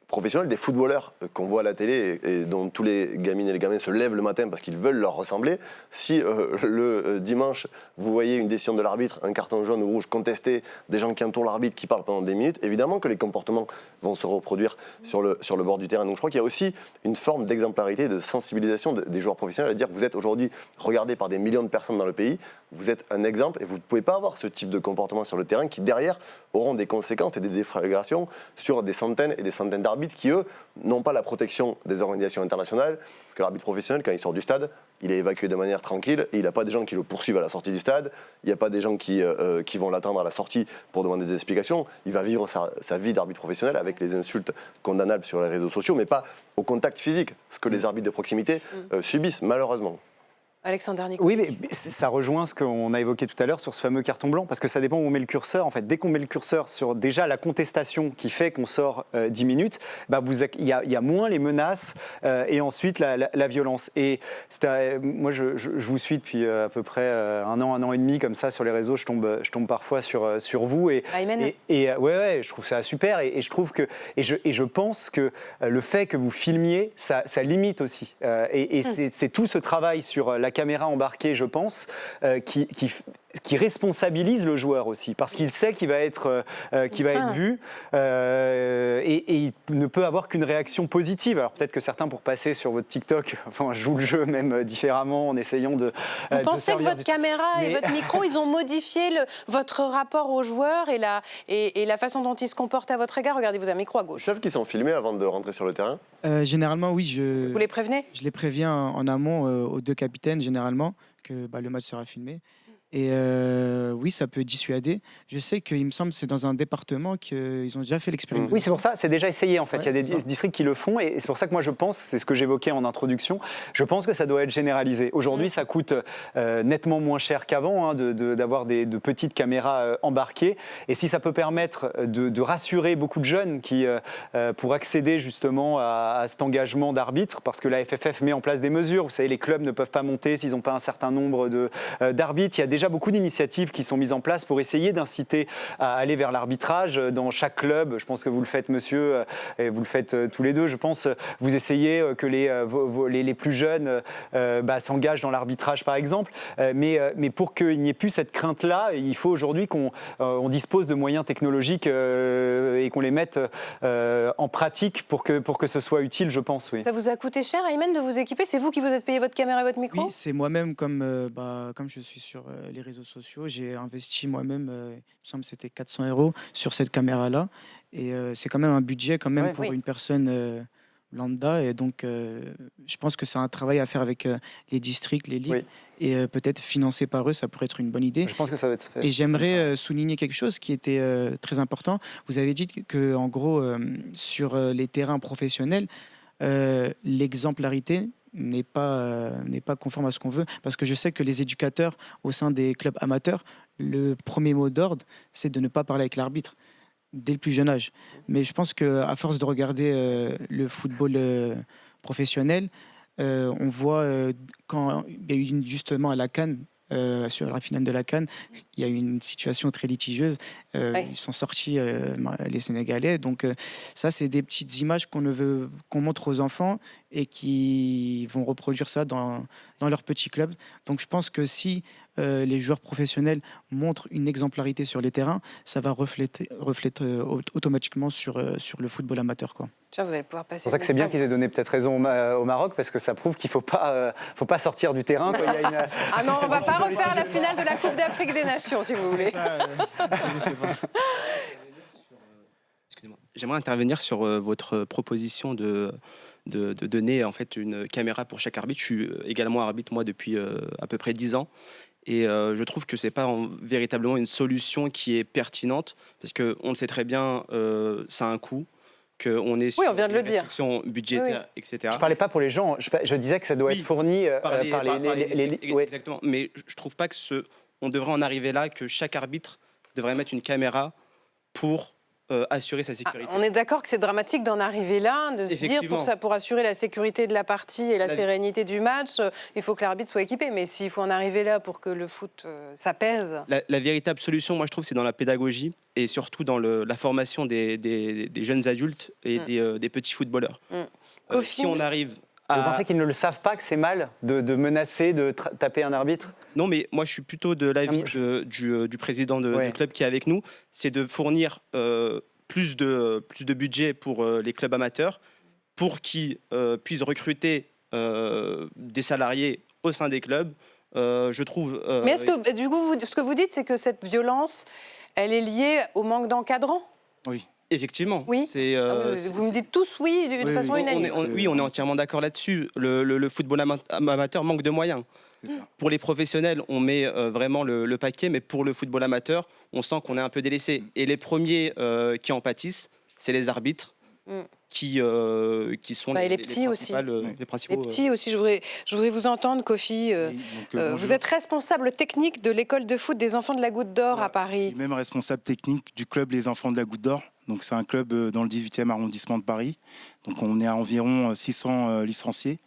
professionnels, des footballeurs qu'on voit à la télé et dont tous les gamines et les gamins se lèvent le matin parce qu'ils veulent leur ressembler. Si le dimanche, vous voyez une décision de l'arbitre, un carton jaune ou rouge contesté, des gens qui entourent l'arbitre qui parlent pendant des minutes, évidemment que les comportements vont se reproduire sur le bord du terrain. Donc je crois qu'il y a aussi une forme d'exemplarité, de sensibilisation des joueurs professionnels à dire que vous êtes aujourd'hui regardé par des millions de personnes dans le pays, vous êtes un exemple et vous ne pouvez pas avoir ce type de comportement sur le terrain qui derrière auront des conséquences et des déflagrations sur des centaines et des centaines d'arbitres qui, eux, n'ont pas la protection des organisations internationales. Parce que l'arbitre professionnel, quand il sort du stade, il est évacué de manière tranquille et il n'a pas des gens qui le poursuivent à la sortie du stade. Il n'y a pas des gens qui vont l'attendre à la sortie pour demander des explications. Il va vivre sa vie d'arbitre professionnel avec les insultes condamnables sur les réseaux sociaux, mais pas au contact physique, ce que les arbitres de proximité subissent, malheureusement. Alexandre Nicolas. Oui, mais ça rejoint ce qu'on a évoqué tout à l'heure sur ce fameux carton blanc, parce que ça dépend où on met le curseur. En fait, dès qu'on met le curseur sur déjà la contestation qui fait qu'on sort 10 minutes, il y a moins les menaces et ensuite la violence. Et moi, je vous suis depuis à peu près un an et demi comme ça sur les réseaux. Je tombe parfois sur vous et je trouve ça super et je trouve que je pense que le fait que vous filmiez, ça limite aussi. C'est tout ce travail sur la caméra embarquée, je pense, qui responsabilise le joueur aussi, parce qu'il sait qu'il va être vu et il ne peut avoir qu'une réaction positive. Alors peut-être que certains, pour passer sur votre TikTok, jouent le jeu même différemment en essayant de... Vous pensez que votre caméra et votre micro, ils ont modifié votre rapport aux joueurs et la façon dont ils se comportent à votre égard? Regardez, vous avez un micro à gauche. Ils savent qu'ils sont filmés avant de rentrer sur le terrain? Généralement, oui. Vous les prévenez? Je les préviens en amont aux deux capitaines, généralement, que le match sera filmé. Et oui, ça peut dissuader. Je sais qu'il me semble que c'est dans un département qu'ils ont déjà fait l'expérience. Oui, c'est pour ça, c'est déjà essayé en fait. Il y a des districts qui le font et c'est pour ça que moi je pense, c'est ce que j'évoquais en introduction, je pense que ça doit être généralisé. Aujourd'hui, ça coûte nettement moins cher qu'avant d'avoir de petites caméras embarquées. Et si ça peut permettre de rassurer beaucoup de jeunes qui, pour accéder justement à cet engagement d'arbitre, parce que la FFF met en place des mesures. Vous savez, les clubs ne peuvent pas monter s'ils n'ont pas un certain nombre d'arbitres. Il y a déjà beaucoup d'initiatives qui sont mises en place pour essayer d'inciter à aller vers l'arbitrage dans chaque club. Je pense que vous le faites, monsieur, et vous le faites tous les deux. Je pense vous essayez que les plus jeunes s'engagent dans l'arbitrage, par exemple. Mais pour qu'il n'y ait plus cette crainte-là, il faut aujourd'hui qu'on dispose de moyens technologiques et qu'on les mette en pratique pour que ce soit utile, je pense. Oui. Ça vous a coûté cher, Aymen, de vous équiper? C'est vous qui vous êtes payé votre caméra et votre micro? Oui, c'est moi-même, comme je suis sur les réseaux sociaux, j'ai investi moi-même, il me semble que c'était 400 € sur cette caméra-là. Et c'est quand même un budget pour une personne lambda. Et donc, je pense que c'est un travail à faire avec les districts, les ligues. Et peut-être financé par eux, ça pourrait être une bonne idée. Je pense que ça va être fait. Et j'aimerais souligner quelque chose qui était très important. Vous avez dit que, en gros, sur les terrains professionnels, l'exemplarité n'est pas conforme à ce qu'on veut, parce que je sais que les éducateurs au sein des clubs amateurs, le premier mot d'ordre, c'est de ne pas parler avec l'arbitre dès le plus jeune âge. Mais je pense qu'à force de regarder le football professionnel, on voit quand il y a eu justement à la CAN, sur la finale de la CAN, il y a eu une situation très litigieuse. Ils sont sortis, les Sénégalais. Donc ça, c'est des petites images qu'on montre aux enfants et qui vont reproduire ça dans leur petit club. Donc je pense que si les joueurs professionnels montrent une exemplarité sur les terrains, ça va refléter automatiquement sur le football amateur, quoi. Tiens, vous allez pouvoir passer. C'est pour ça que c'est bien qu'ils aient donné peut-être raison au Maroc, parce que ça prouve qu'il ne faut pas sortir du terrain. Quoi. Ah non, on ne va pas refaire la finale de la Coupe d'Afrique des Nations, si vous voulez. Je sais pas. Excusez-moi. J'aimerais intervenir sur votre proposition de donner en fait une caméra pour chaque arbitre. Je suis également arbitre, moi, depuis à peu près 10 ans. Et je trouve que ce n'est pas véritablement une solution qui est pertinente, parce qu'on le sait très bien, ça a un coût. On est sur on vient de le dire. Restrictions budgétaires, etc. Je ne parlais pas pour les gens, je disais que ça doit être fourni par les... Exactement, mais je ne trouve pas que on devrait en arriver là, que chaque arbitre devrait mettre une caméra pour assurer sa sécurité. On est d'accord que c'est dramatique d'en arriver là, de se dire pour assurer la sécurité de la partie et la sérénité du match, il faut que l'arbitre soit équipé. Mais s'il faut en arriver là pour que le foot s'apaise... La véritable solution, moi je trouve, c'est dans la pédagogie et surtout dans la formation des jeunes adultes et des petits footballeurs. Si on arrive... Vous pensez qu'ils ne le savent pas, que c'est mal de menacer, de taper un arbitre? Non, mais moi je suis plutôt de l'avis du président du club qui est avec nous, c'est de fournir plus de budget pour les clubs amateurs pour qu'ils puissent recruter des salariés au sein des clubs. Je trouve. Mais est-ce que, du coup, ce que vous dites, c'est que cette violence, elle est liée au manque d'encadrants? Oui. Effectivement. Oui. Vous me dites tous oui, de façon unanime. On est entièrement d'accord là-dessus. Le football amateur manque de moyens. Pour les professionnels, on met vraiment le paquet, mais pour le football amateur, on sent qu'on est un peu délaissé. Et les premiers qui en pâtissent, c'est les arbitres. Qui sont les petits aussi. Les principaux. Les petits aussi, je voudrais vous entendre, Kofi. Vous êtes responsable technique de l'école de foot des Enfants de la Goutte d'Or à Paris. Je suis même responsable technique du club Les Enfants de la Goutte d'Or. Donc c'est un club dans le 18e arrondissement de Paris. Donc on est à environ 600 licenciés.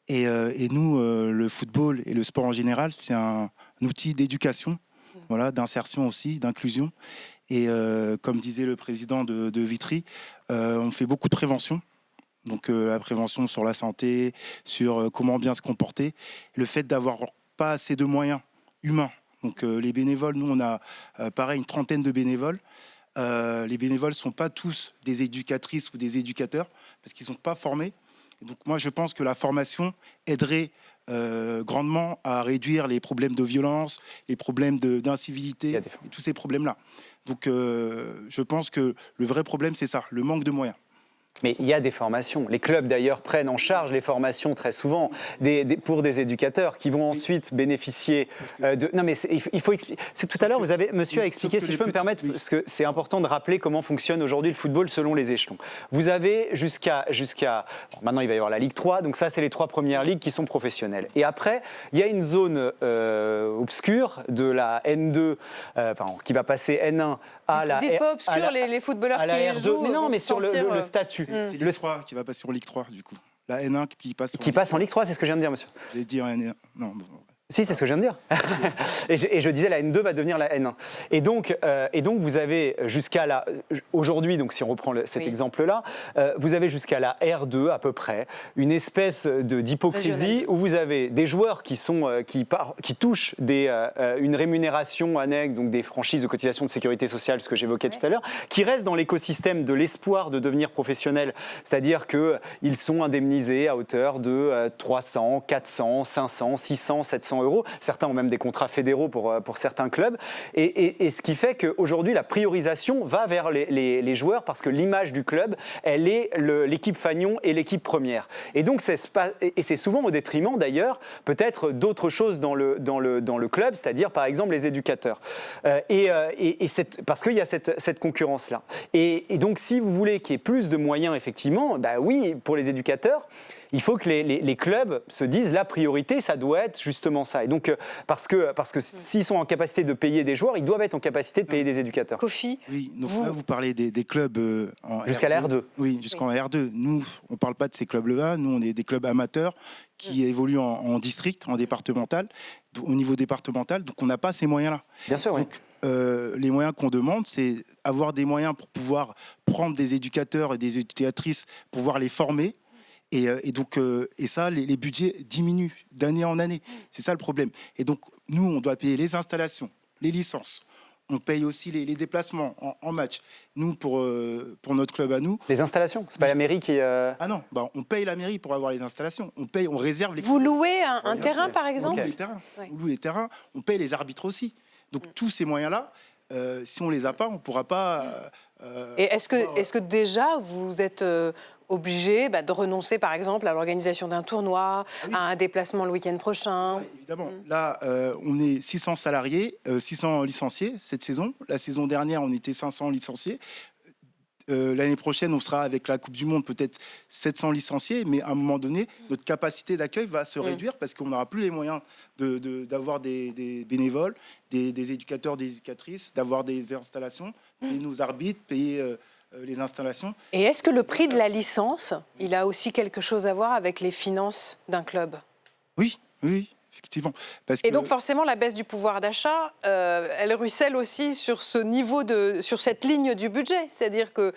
Et nous, le football et le sport en général, c'est un outil d'éducation, d'insertion aussi, d'inclusion. Et comme disait le président de Vitry, on fait beaucoup de prévention. Donc la prévention sur la santé, sur comment bien se comporter. Le fait d'avoir pas assez de moyens humains. Donc les bénévoles, nous on a pareil une trentaine de bénévoles. Les bénévoles ne sont pas tous des éducatrices ou des éducateurs parce qu'ils ne sont pas formés. Et donc moi je pense que la formation aiderait grandement à réduire les problèmes de violence, les problèmes d'incivilité et tous ces problèmes-là. Donc je pense que le vrai problème c'est ça, le manque de moyens. Mais il y a des formations. Les clubs, d'ailleurs, prennent en charge les formations très souvent pour des éducateurs qui vont ensuite bénéficier de... Non, mais il faut expliquer. Tout à l'heure, monsieur a expliqué, si je peux me permettre, parce que c'est important de rappeler comment fonctionne aujourd'hui le football selon les échelons. Vous avez jusqu'à maintenant, il va y avoir la Ligue 3, donc ça, c'est les 3 premières ligues qui sont professionnelles. Et après, il y a une zone obscure de la N2, qui va passer N1 à la... Dites pas obscur, les footballeurs qui jouent. Mais non, mais sur le statut. C'est Ligue 3 qui va passer en Ligue 3, du coup. La N1 qui passe en Ligue 3, c'est ce que je viens de dire, monsieur. J'ai dit en N1. Non, bon. Si, c'est ce que je viens de dire. et je disais la N2 va devenir la N1. Et donc vous avez jusqu'à la... Aujourd'hui, donc si on reprend cet exemple-là, vous avez jusqu'à la R2 à peu près, une espèce d'hypocrisie où vous avez des joueurs qui touchent une rémunération annexe, donc des franchises de cotisation de sécurité sociale, ce que j'évoquais tout à l'heure, qui restent dans l'écosystème de l'espoir de devenir professionnels. C'est-à-dire qu'ils sont indemnisés à hauteur de 300, 400, 500, 600, 700 €. Certains ont même des contrats fédéraux pour certains clubs. Et ce qui fait qu'aujourd'hui, la priorisation va vers les joueurs parce que l'image du club, elle est l'équipe fanion et l'équipe première. Et donc, c'est souvent au détriment, d'ailleurs, peut-être d'autres choses dans le club, c'est-à-dire, par exemple, les éducateurs. Parce qu'il y a cette concurrence-là. Et donc, si vous voulez qu'il y ait plus de moyens, effectivement, oui, pour les éducateurs, il faut que les clubs se disent la priorité, ça doit être justement ça. Et donc, parce que s'ils sont en capacité de payer des joueurs, ils doivent être en capacité de payer des éducateurs. Kofi, oui, donc là, vous parlez des clubs jusqu'à la R2. Oui, jusqu'en R2. Nous, on ne parle pas de ces clubs-là. Nous, on est des clubs amateurs qui évoluent en district, en départemental, au niveau départemental. Donc, on n'a pas ces moyens-là. Bien sûr, donc, les moyens qu'on demande, c'est avoir des moyens pour pouvoir prendre des éducateurs et des éducatrices, pour pouvoir les former Et ça, les budgets diminuent d'année en année. C'est ça le problème. Et donc, nous, on doit payer les installations, les licences. On paye aussi les déplacements en match. Nous, pour notre club à nous... Les installations, c'est pas la mairie qui... Ah non, on paye la mairie pour avoir les installations. On réserve les... Vous louez un terrain, par exemple? On loue les terrains. On paye les arbitres aussi. Donc, tous ces moyens-là, si on les a pas, on ne pourra pas... Et est-ce que déjà vous êtes obligé de renoncer par exemple à l'organisation d'un tournoi, à un déplacement le week-end prochain? Évidemment. Là, on est 600 salariés, 600 licenciés cette saison. La saison dernière, on était 500 licenciés. L'année prochaine, on sera avec la Coupe du Monde peut-être 700 licenciés, mais à un moment donné, notre capacité d'accueil va se réduire parce qu'on n'aura plus les moyens d'avoir des bénévoles, des éducateurs, des éducatrices, d'avoir des installations, payer nos arbitres, payer les installations. Et est-ce que le prix de la licence, il a aussi quelque chose à voir avec les finances d'un club? Oui. Effectivement. Et donc forcément, la baisse du pouvoir d'achat, elle ruisselle aussi sur ce niveau sur cette ligne du budget. C'est-à-dire que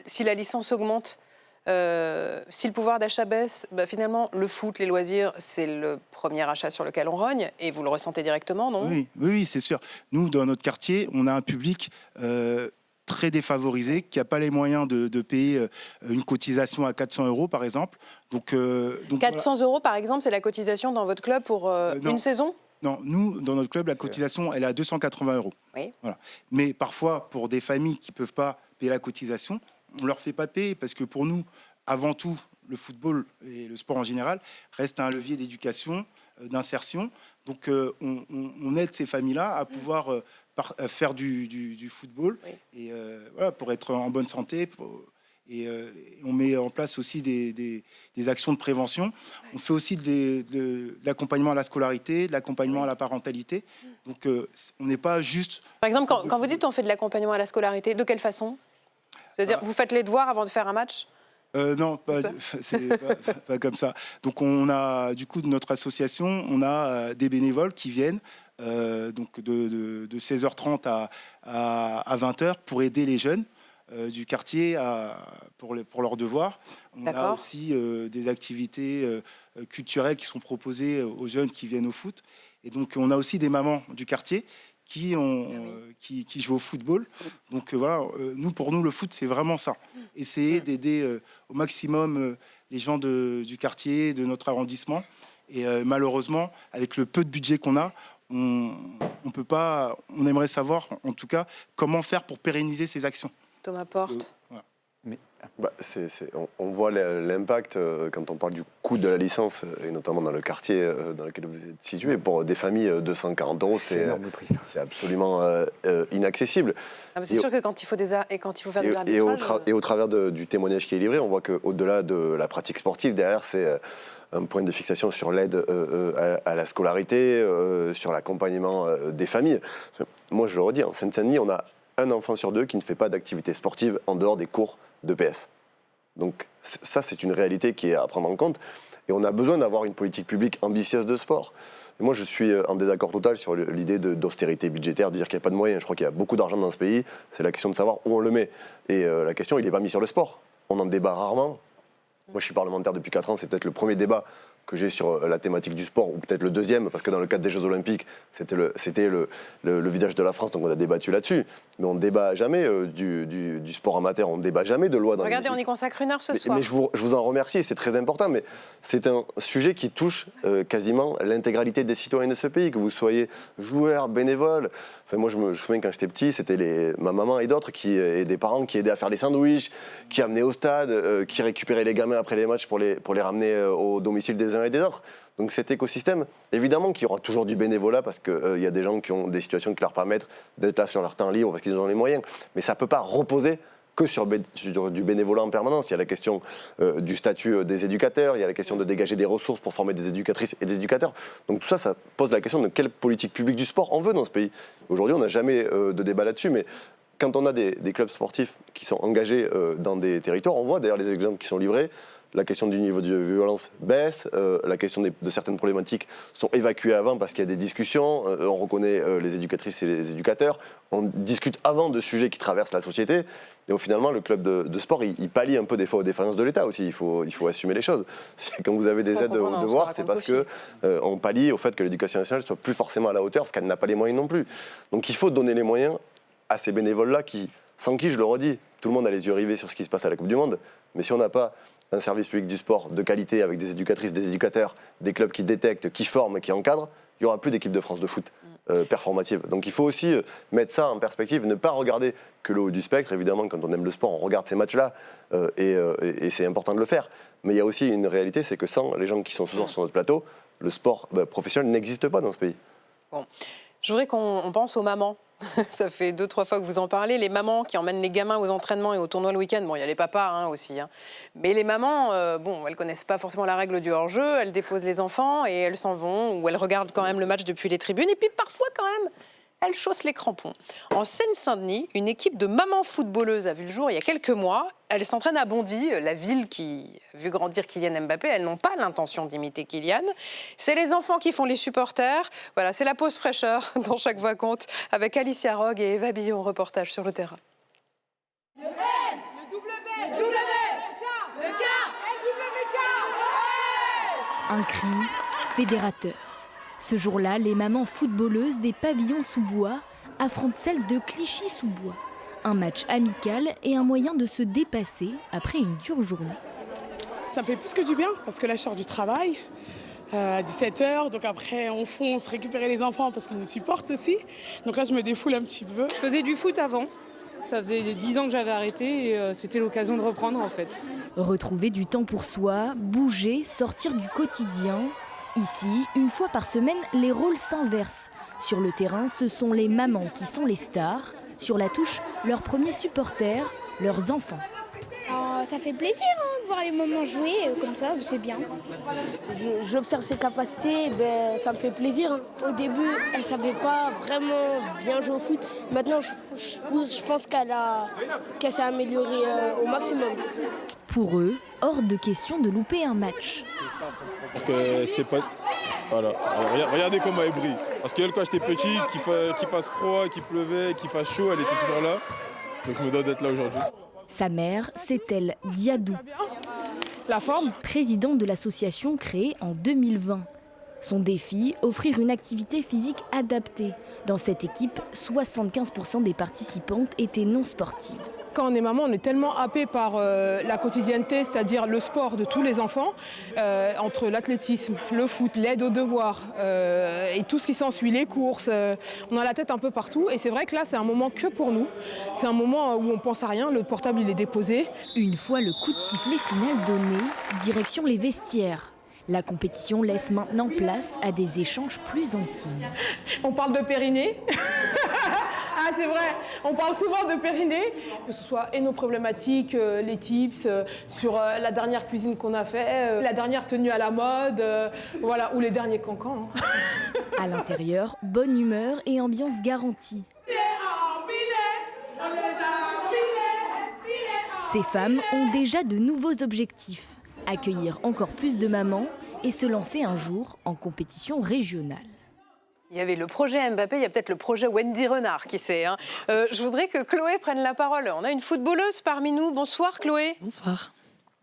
si la licence augmente, si le pouvoir d'achat baisse, finalement, le foot, les loisirs, c'est le premier achat sur lequel on rogne. Et vous le ressentez directement, non? Oui, c'est sûr. Nous, dans notre quartier, on a un public... très défavorisé, qui n'a pas les moyens de payer une cotisation à 400 €, par exemple. Donc 400 € par exemple, c'est la cotisation dans votre club pour une saison? Non, nous, dans notre club, la cotisation, elle est à 280 €. Oui. Voilà. Mais parfois, pour des familles qui ne peuvent pas payer la cotisation, on ne leur fait pas payer parce que pour nous, avant tout, le football et le sport en général reste un levier d'éducation, d'insertion. Donc, on aide ces familles-là à pouvoir faire du football et pour être en bonne santé. Et on met en place aussi des actions de prévention. On fait aussi de l'accompagnement à la scolarité, de l'accompagnement à la parentalité. Donc, on n'est pas juste... Par exemple, quand vous dites on fait de l'accompagnement à la scolarité, de quelle façon? C'est-à-dire, vous faites les devoirs avant de faire un match? Non, c'est pas comme ça. Donc, on a, du coup, de notre association, on a des bénévoles qui viennent donc de 16h30 à 20h pour aider les jeunes du quartier pour leurs devoirs. On a aussi des activités culturelles qui sont proposées aux jeunes qui viennent au foot. Et donc, on a aussi des mamans du quartier qui jouent au football. Donc voilà, pour nous, le foot, c'est vraiment ça. Essayer d'aider au maximum les gens du quartier, de notre arrondissement. Et malheureusement, avec le peu de budget qu'on a, on peut pas. On aimerait savoir, en tout cas, comment faire pour pérenniser ces actions. Thomas Porte. Voilà. On voit l'impact quand on parle du coût de la licence, et notamment dans le quartier dans lequel vous êtes situé. Pour des familles, 240 €, c'est absolument inaccessible. C'est sûr que quand il faut faire des arbitrages... Et au travers du témoignage qui est livré, on voit qu'au-delà de la pratique sportive, derrière, c'est un point de fixation sur l'aide à la scolarité, sur l'accompagnement des familles. Moi, je le redis, en Seine-Saint-Denis, on a un enfant sur deux qui ne fait pas d'activité sportive en dehors des cours de PS. Donc ça, c'est une réalité qui est à prendre en compte. Et on a besoin d'avoir une politique publique ambitieuse de sport. Et moi, je suis en désaccord total sur l'idée d'austérité budgétaire, de dire qu'il n'y a pas de moyens. Je crois qu'il y a beaucoup d'argent dans ce pays. C'est la question de savoir où on le met. Et la question, il n'est pas mis sur le sport. On en débat rarement. Moi, je suis parlementaire depuis 4 ans. C'est peut-être le premier débat que j'ai sur la thématique du sport, ou peut-être le deuxième, parce que dans le cadre des Jeux Olympiques, c'était le visage de la France, donc on a débattu là-dessus. Mais on ne débat jamais du sport amateur, on ne débat jamais de loi dans Regardez, on y consacre 1 heure ce soir. Mais je vous en remercie, c'est très important, mais c'est un sujet qui touche quasiment l'intégralité des citoyens de ce pays, que vous soyez joueur, bénévole. Enfin, moi, je me souviens quand j'étais petit, c'était ma maman et d'autres, et des parents qui aidaient à faire les sandwichs, qui amenaient au stade, qui récupéraient les gamins après les matchs pour les ramener au domicile des uns et des autres. Donc cet écosystème, évidemment qu'il y aura toujours du bénévolat parce qu'il y a des gens qui ont des situations qui leur permettent d'être là sur leur temps libre parce qu'ils ont les moyens. Mais ça ne peut pas reposer que sur du bénévolat en permanence. Il y a la question du statut des éducateurs, il y a la question de dégager des ressources pour former des éducatrices et des éducateurs. Donc tout ça, ça pose la question de quelle politique publique du sport on veut dans ce pays. Aujourd'hui, on n'a jamais de débat là-dessus, mais quand on a des clubs sportifs qui sont engagés dans des territoires, on voit d'ailleurs les exemples qui sont livrés, la question du niveau de violence baisse, la question de certaines problématiques sont évacuées avant parce qu'il y a des discussions, on reconnaît les éducatrices et les éducateurs, on discute avant de sujets qui traversent la société, et finalement le club de sport, il pallie un peu des fois aux défaillances de l'État aussi, il faut assumer les choses. Quand vous avez des aides aux devoirs, c'est parce qu'on pallie au fait que l'éducation nationale ne soit plus forcément à la hauteur, parce qu'elle n'a pas les moyens non plus. Donc il faut donner les moyens à ces bénévoles-là sans qui, je le redis, tout le monde a les yeux rivés sur ce qui se passe à la Coupe du Monde, mais si on n'a pas un service public du sport de qualité avec des éducatrices, des éducateurs, des clubs qui détectent, qui forment, qui encadrent, il n'y aura plus d'équipe de France de foot performative. Donc il faut aussi mettre ça en perspective, ne pas regarder que le haut du spectre. Évidemment, quand on aime le sport, on regarde ces matchs-là et c'est important de le faire. Mais il y a aussi une réalité, c'est que sans les gens qui sont ce soir sur notre plateau, le sport professionnel n'existe pas dans ce pays. Bon. Je voudrais qu'on pense aux mamans. Ça fait 2-3 fois que vous en parlez. Les mamans qui emmènent les gamins aux entraînements et aux tournois le week-end. Bon, il y a les papas aussi. Mais les mamans, elles connaissent pas forcément la règle du hors-jeu. Elles déposent les enfants et elles s'en vont. Ou elles regardent quand même le match depuis les tribunes. Et puis parfois, quand même, elles chaussent les crampons. En Seine-Saint-Denis, une équipe de mamans footballeuses a vu le jour il y a quelques mois. Elles s'entraînent à Bondy, la ville qui a vu grandir Kylian Mbappé. Elles n'ont pas l'intention d'imiter Kylian. C'est les enfants qui font les supporters. Voilà, c'est la pause fraîcheur dans Chaque Voix compte avec Alicia Rogue et Eva Billon, reportage sur le terrain. Le L, le W, le W, le K, le WK. Un cri fédérateur. Ce jour-là, les mamans footballeuses des pavillons sous bois affrontent celles de Clichy-sous-Bois. Un match amical et un moyen de se dépasser après une dure journée. Ça me fait plus que du bien parce que là je sors du travail à 17h, donc après on fonce récupérer les enfants parce qu'ils nous supportent aussi. Donc là je me défoule un petit peu. Je faisais du foot avant, ça faisait 10 ans que j'avais arrêté et c'était l'occasion de reprendre en fait. Retrouver du temps pour soi, bouger, sortir du quotidien. Ici, une fois par semaine, les rôles s'inversent. Sur le terrain, ce sont les mamans qui sont les stars. Sur la touche, leurs premiers supporters, leurs enfants. Ça fait plaisir de voir les mamans jouer comme ça, c'est bien. J'observe ses capacités, ça me fait plaisir. Au début, elle ne savait pas vraiment bien jouer au foot. Maintenant, je pense qu'elle s'est améliorée au maximum. Pour eux, hors de question de louper un match. Que c'est pas... Voilà. Alors, regardez comment elle brille. Parce qu'elle, quand j'étais petit, qu'il fasse froid, qu'il pleuvait, qu'il fasse chaud, elle était toujours là. Donc je me dois d'être là aujourd'hui. Sa mère, c'est elle, Diadou. La forme. Présidente de l'association créée en 2020. Son défi, offrir une activité physique adaptée. Dans cette équipe, 75% des participantes étaient non sportives. Quand on est maman, on est tellement happé par la quotidienneté, c'est-à-dire le sport de tous les enfants, entre l'athlétisme, le foot, l'aide aux devoirs et tout ce qui s'ensuit, les courses. On a la tête un peu partout et c'est vrai que là, c'est un moment que pour nous. C'est un moment où on pense à rien, le portable il est déposé. Une fois le coup de sifflet final donné, direction les vestiaires. La compétition laisse maintenant place à des échanges plus intimes. On parle de périnée. Ah, c'est vrai, on parle souvent de périnée, que ce soit et nos problématiques, les tips, sur la dernière cuisine qu'on a fait, la dernière tenue à la mode, voilà, ou les derniers cancans. À l'intérieur, bonne humeur et ambiance garantie. Ces femmes ont déjà de nouveaux objectifs. Accueillir encore plus de mamans et se lancer un jour en compétition régionale. Il y avait le projet Mbappé, il y a peut-être le projet Wendy Renard, qui sait. Je voudrais que Chloé prenne la parole. On a une footballeuse parmi nous. Bonsoir Chloé. Bonsoir.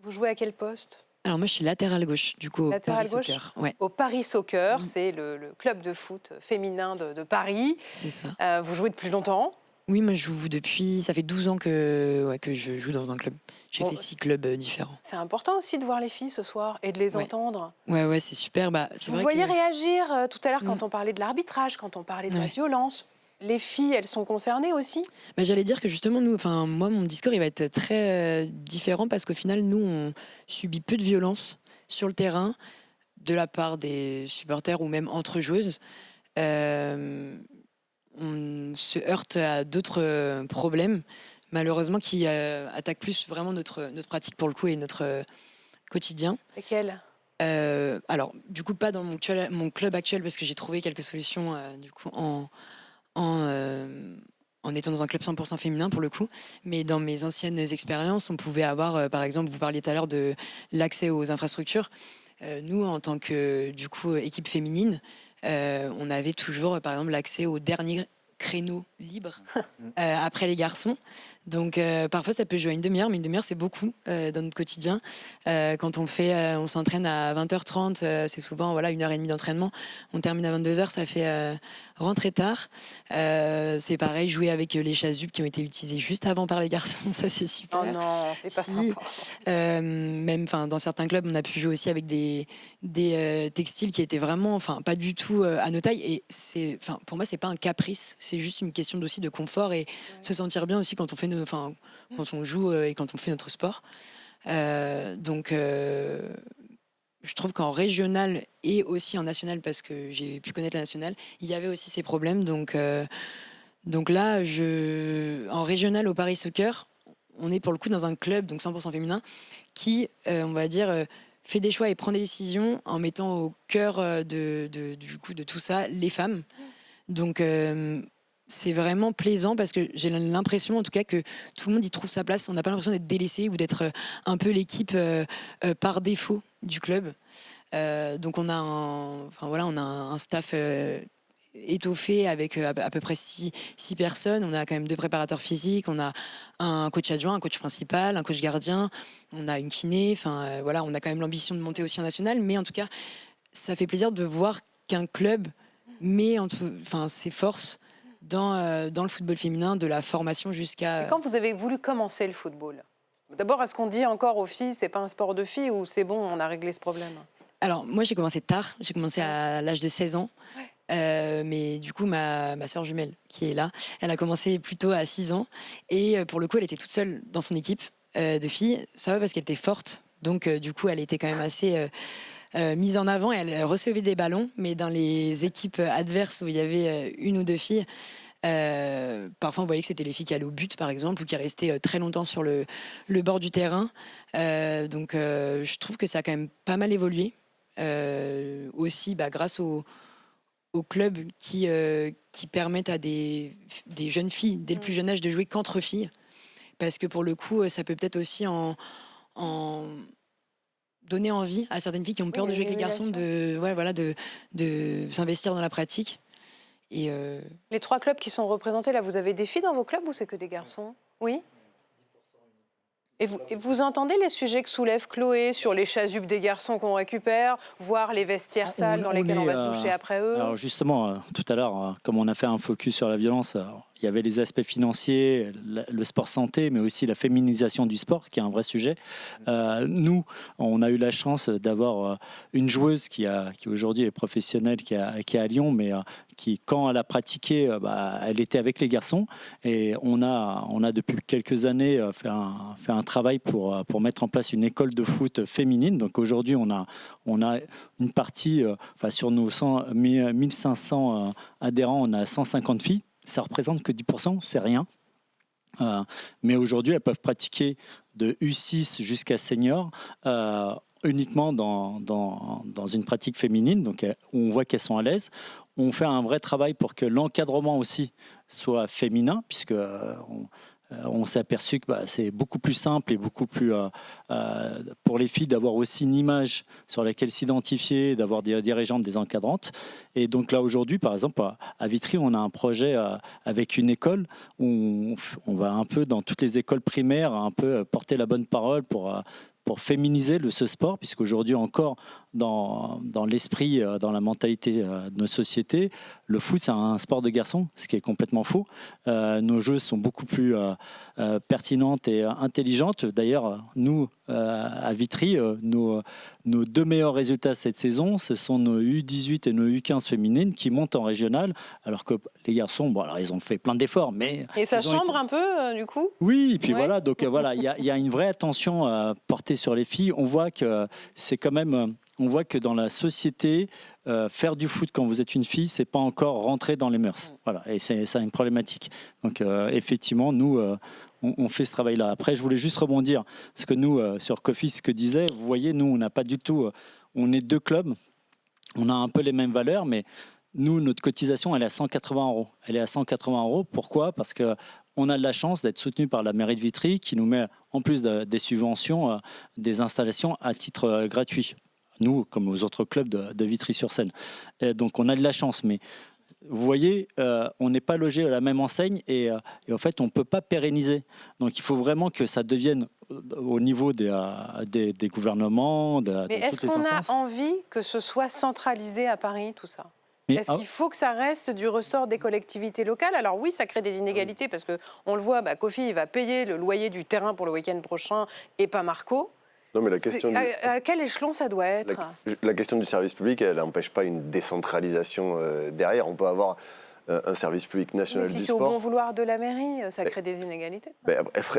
Vous jouez à quel poste ? Alors moi je suis latérale gauche, du coup au Paris Soccer. Ouais. Au Paris Soccer, c'est le club de foot féminin de Paris. C'est ça. Vous jouez depuis longtemps ? Oui, moi je joue depuis, ça fait 12 ans que je joue dans un club. J'ai fait 6 clubs différents. C'est important aussi de voir les filles ce soir et de les entendre. Ouais, c'est super. Vous voyez réagir tout à l'heure quand on parlait de l'arbitrage, quand on parlait de la violence. Les filles, elles sont concernées aussi ? J'allais dire que justement, moi, mon discours, il va être très différent parce qu'au final, nous, on subit peu de violence sur le terrain de la part des supporters ou même entre joueuses. On se heurte à d'autres problèmes, malheureusement, qui attaquent plus vraiment notre pratique pour le coup et notre quotidien. Lesquels ? Alors, du coup, pas dans mon club actuel parce que j'ai trouvé quelques solutions du coup en étant dans un club 100% féminin pour le coup. Mais dans mes anciennes expériences, on pouvait avoir, par exemple, vous parliez tout à l'heure de l'accès aux infrastructures. Nous, en tant que du coup équipe féminine, on avait toujours, par exemple, l'accès au dernier créneau libre après les garçons. Donc parfois ça peut jouer à une demi-heure, mais une demi-heure c'est beaucoup dans notre quotidien. Quand on s'entraîne à 20h30, c'est souvent voilà, 1h30 d'entraînement. On termine à 22h, ça fait rentrer tard. C'est pareil, jouer avec les chasubles qui ont été utilisées juste avant par les garçons, ça c'est super. Oh non, c'est pas sympa. Même dans certains clubs, on a pu jouer aussi avec des textiles qui étaient vraiment pas du tout à nos tailles. Et pour moi, c'est pas un caprice, c'est juste une question aussi de confort et se sentir bien aussi quand on fait quand on joue et quand on fait notre sport. Donc je trouve qu'en régional et aussi en national, parce que j'ai pu connaître la nationale, il y avait aussi ces problèmes. Donc là, en régional au Paris Soccer, on est pour le coup dans un club donc 100% féminin qui, on va dire, fait des choix et prend des décisions en mettant au cœur du coup de tout ça les femmes. Donc c'est vraiment plaisant parce que j'ai l'impression en tout cas que tout le monde y trouve sa place. On n'a pas l'impression d'être délaissé ou d'être un peu l'équipe par défaut du club. Donc on a un staff étoffé avec à peu près 6 personnes. On a quand même 2 préparateurs physiques, on a un coach adjoint, un coach principal, un coach gardien, on a une kiné. Voilà, on a quand même l'ambition de monter aussi en national, mais en tout cas, ça fait plaisir de voir qu'un club met ses forces dans le football féminin, de la formation jusqu'à... Et quand vous avez voulu commencer le football, d'abord, est-ce qu'on dit encore aux filles, c'est pas un sport de filles ou c'est bon, on a réglé ce problème? Alors, moi, j'ai commencé tard. J'ai commencé à l'âge de 16 ans. Mais du coup, ma sœur jumelle, qui est là, elle a commencé plutôt à 6 ans. Et pour le coup, elle était toute seule dans son équipe de filles. Ça va parce qu'elle était forte. Donc, du coup, elle était quand même assez... mise en avant et elle recevait des ballons, mais dans les équipes adverses où il y avait 1 ou 2 filles, parfois on voyait que c'était les filles qui allaient au but par exemple ou qui restaient très longtemps sur le bord du terrain. Donc je trouve que ça a quand même pas mal évolué aussi grâce aux clubs qui permettent à des jeunes filles dès le plus jeune âge de jouer qu'entre filles, parce que pour le coup ça peut peut-être aussi en donner envie à certaines filles qui ont peur de jouer avec les garçons de s'investir dans la pratique. Et Les 3 clubs qui sont représentés, là, vous avez des filles dans vos clubs ou c'est que des garçons? Oui. Et vous entendez les sujets que soulève Chloé sur les chasubes des garçons qu'on récupère, voire les vestiaires sales dans lesquels on va se doucher après eux? Alors justement, tout à l'heure, comme on a fait un focus sur la violence, il y avait les aspects financiers, le sport santé, mais aussi la féminisation du sport, qui est un vrai sujet. Nous, on a eu la chance d'avoir une joueuse qui aujourd'hui est professionnelle, qui est à Lyon, mais qui, quand elle a pratiqué, elle était avec les garçons. Et on a depuis quelques années fait un travail pour mettre en place une école de foot féminine. Donc aujourd'hui, on a une partie, sur nos 1500 adhérents, on a 150 filles. Ça représente que 10%, c'est rien. Mais aujourd'hui, elles peuvent pratiquer de U6 jusqu'à senior uniquement dans une pratique féminine, donc où on voit qu'elles sont à l'aise. On fait un vrai travail pour que l'encadrement aussi soit féminin, puisque on s'est aperçu que c'est beaucoup plus simple et beaucoup plus pour les filles d'avoir aussi une image sur laquelle s'identifier, d'avoir des dirigeantes, des encadrantes. Et donc là aujourd'hui, par exemple, à Vitry, on a un projet avec une école où on va un peu dans toutes les écoles primaires un peu porter la bonne parole pour féminiser ce sport, puisqu'aujourd'hui encore, dans l'esprit, dans la mentalité de nos sociétés, le foot, c'est un sport de garçons, ce qui est complètement faux. Nos joueuses sont beaucoup plus pertinentes et intelligentes. D'ailleurs, nous, à Vitry, nos 2 meilleurs résultats cette saison, ce sont nos U18 et nos U15 féminines qui montent en régional, alors que les garçons, alors ils ont fait plein d'efforts, mais... Et ça chambre un peu, du coup? Oui, et puis voilà, donc voilà, il y a une vraie attention portée sur les filles. On voit que c'est quand même... On voit que dans la société, faire du foot quand vous êtes une fille, c'est pas encore rentrer dans les mœurs. Voilà, et c'est une problématique. Donc effectivement, nous, on fait ce travail-là. Après, je voulais juste rebondir, parce que nous, sur Coffee, ce que disait, vous voyez, nous, on n'a pas du tout... on est 2 clubs, on a un peu les mêmes valeurs, mais Nous, notre cotisation, elle est à 180 €. Elle est à 180 €. Pourquoi ? Parce qu'on a de la chance d'être soutenu par la mairie de Vitry qui nous met, en plus des subventions, des installations à titre gratuit. Nous, comme aux autres clubs de Vitry-sur-Seine. Donc on a de la chance, mais vous voyez, on n'est pas logé à la même enseigne et en fait, on ne peut pas pérenniser. Donc il faut vraiment que ça devienne au niveau des gouvernements, Mais est-ce qu'on a envie que ce soit centralisé à Paris, tout ça ? Est-ce qu'il faut que ça reste du ressort des collectivités locales ? Alors oui, ça crée des inégalités parce qu'on le voit, Kofi, il va payer le loyer du terrain pour le week-end prochain et pas Marco. Non, mais la question à quel échelon ça doit être ? La question du service public, elle n'empêche pas une décentralisation derrière. On peut avoir un service public national du sport. Si c'est au bon vouloir de la mairie, ça crée des inégalités.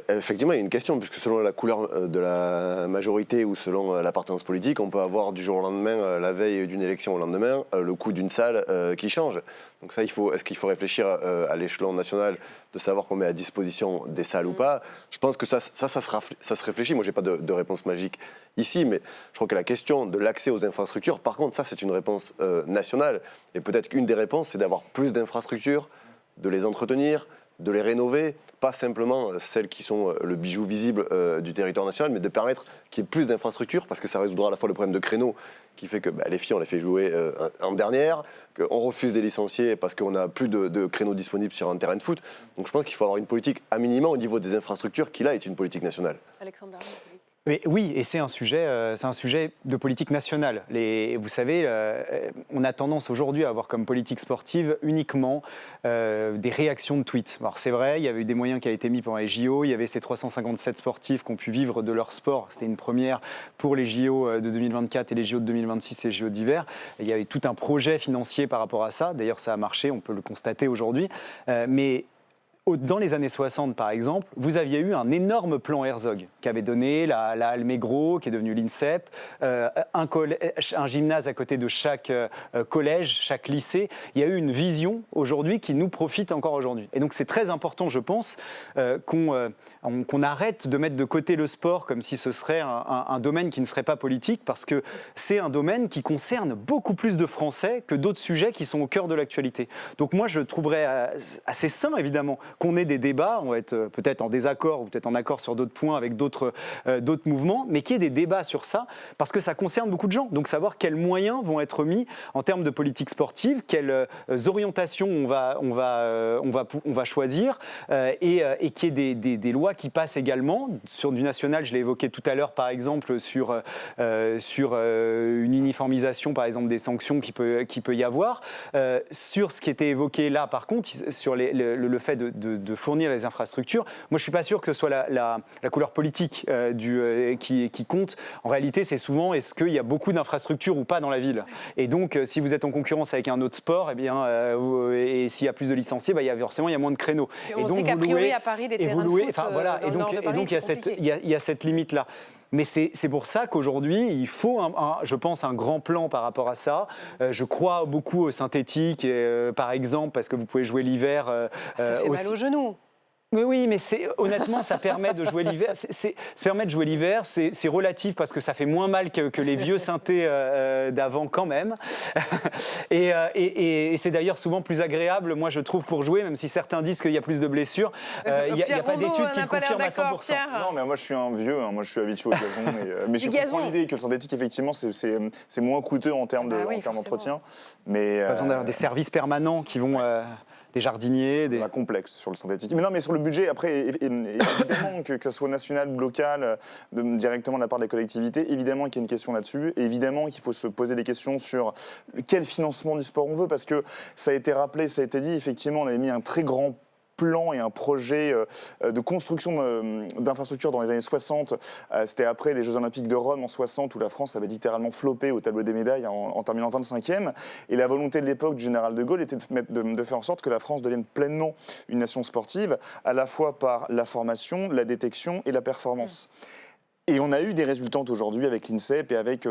Effectivement, il y a une question, puisque selon la couleur de la majorité ou selon l'appartenance politique, on peut avoir du jour au lendemain, la veille d'une élection au lendemain, le coût d'une salle qui change. Donc ça, est-ce qu'il faut réfléchir à l'échelon national de savoir qu'on met à disposition des salles ou pas ? Je pense que ça se réfléchit. Moi, je n'ai pas de réponse magique ici, mais je crois que la question de l'accès aux infrastructures, par contre, ça, c'est une réponse nationale. Et peut-être qu'une des réponses, c'est d'avoir plus d'infrastructures, de les entretenir, de les rénover, pas simplement celles qui sont le bijou visible du territoire national, mais de permettre qu'il y ait plus d'infrastructures, parce que ça résoudra à la fois le problème de créneaux, qui fait que les filles, on les fait jouer en dernière, qu'on refuse des licenciés parce qu'on n'a plus de créneaux disponibles sur un terrain de foot. Donc je pense qu'il faut avoir une politique à minima au niveau des infrastructures, qui là est une politique nationale. Alexandre. Mais oui, et c'est un sujet de politique nationale. Vous savez, on a tendance aujourd'hui à avoir comme politique sportive uniquement des réactions de tweets. Alors c'est vrai, il y avait eu des moyens qui avaient été mis pendant les JO, il y avait ces 357 sportifs qui ont pu vivre de leur sport. C'était une première pour les JO de 2024 et les JO de 2026 et les JO d'hiver. Il y avait tout un projet financier par rapport à ça. D'ailleurs, ça a marché, on peut le constater aujourd'hui. Mais dans les années 60, par exemple, vous aviez eu un énorme plan Herzog qui avait donné la Almegro, qui est devenue l'INSEP, un gymnase à côté de chaque collège, chaque lycée. Il y a eu une vision aujourd'hui qui nous profite encore aujourd'hui. Et donc c'est très important, je pense, qu'on arrête de mettre de côté le sport comme si ce serait un domaine qui ne serait pas politique, parce que c'est un domaine qui concerne beaucoup plus de Français que d'autres sujets qui sont au cœur de l'actualité. Donc moi, je trouverais assez sain, évidemment, qu'on ait des débats, on va être peut-être en désaccord ou peut-être en accord sur d'autres points avec d'autres mouvements, mais qu'il y ait des débats sur ça, parce que ça concerne beaucoup de gens. Donc savoir quels moyens vont être mis en termes de politique sportive, quelles orientations on va choisir, et qu'il y ait des lois qui passent également sur du national. Je l'ai évoqué tout à l'heure, par exemple, sur une uniformisation, par exemple, des sanctions qui peut y avoir. Sur ce qui était évoqué là, par contre, sur le fait de fournir les infrastructures. Moi, je ne suis pas sûr que ce soit la couleur politique qui compte. En réalité, c'est souvent est-ce qu'il y a beaucoup d'infrastructures ou pas dans la ville. Et donc, si vous êtes en concurrence avec un autre sport, et s'il y a plus de licenciés, forcément, il y a moins de créneaux. Et donc, sait qu'a priori, à Paris, les terrains de foot et donc, il y a cette limite-là. Mais c'est pour ça qu'aujourd'hui, il faut, je pense, un grand plan par rapport à ça. Je crois beaucoup au synthétique, par exemple, parce que vous pouvez jouer l'hiver. Ça fait mal aux genoux. Mais oui, mais honnêtement, ça permet de jouer l'hiver. Ça permet de jouer l'hiver. C'est relatif parce que ça fait moins mal que les vieux synthés d'avant quand même. Et c'est d'ailleurs souvent plus agréable, moi je trouve, pour jouer, même si certains disent qu'il y a plus de blessures. Il n'y a pas d'études qui le confirment à 100%. Non, mais moi je suis un vieux, moi je suis habitué au gazon. Mais je comprends l'idée que le synthétique, effectivement, c'est moins coûteux en termes d'entretien. Mais pas besoin d'avoir des services permanents qui vont... des jardiniers, des complexe sur le synthétique. Mais non, mais sur le budget, après, évidemment que ce soit national ou local, directement de la part des collectivités, évidemment qu'il y a une question là-dessus. Et évidemment qu'il faut se poser des questions sur quel financement du sport on veut, parce que ça a été rappelé, ça a été dit, effectivement, on avait mis un très grand plan et un projet de construction d'infrastructures dans les années 60. C'était après les Jeux Olympiques de Rome en 60 où la France avait littéralement floppé au tableau des médailles en terminant 25e. Et la volonté de l'époque du général de Gaulle était de faire en sorte que la France devienne pleinement une nation sportive, à la fois par la formation, la détection et la performance. Et on a eu des résultantes aujourd'hui avec l'INSEP et avec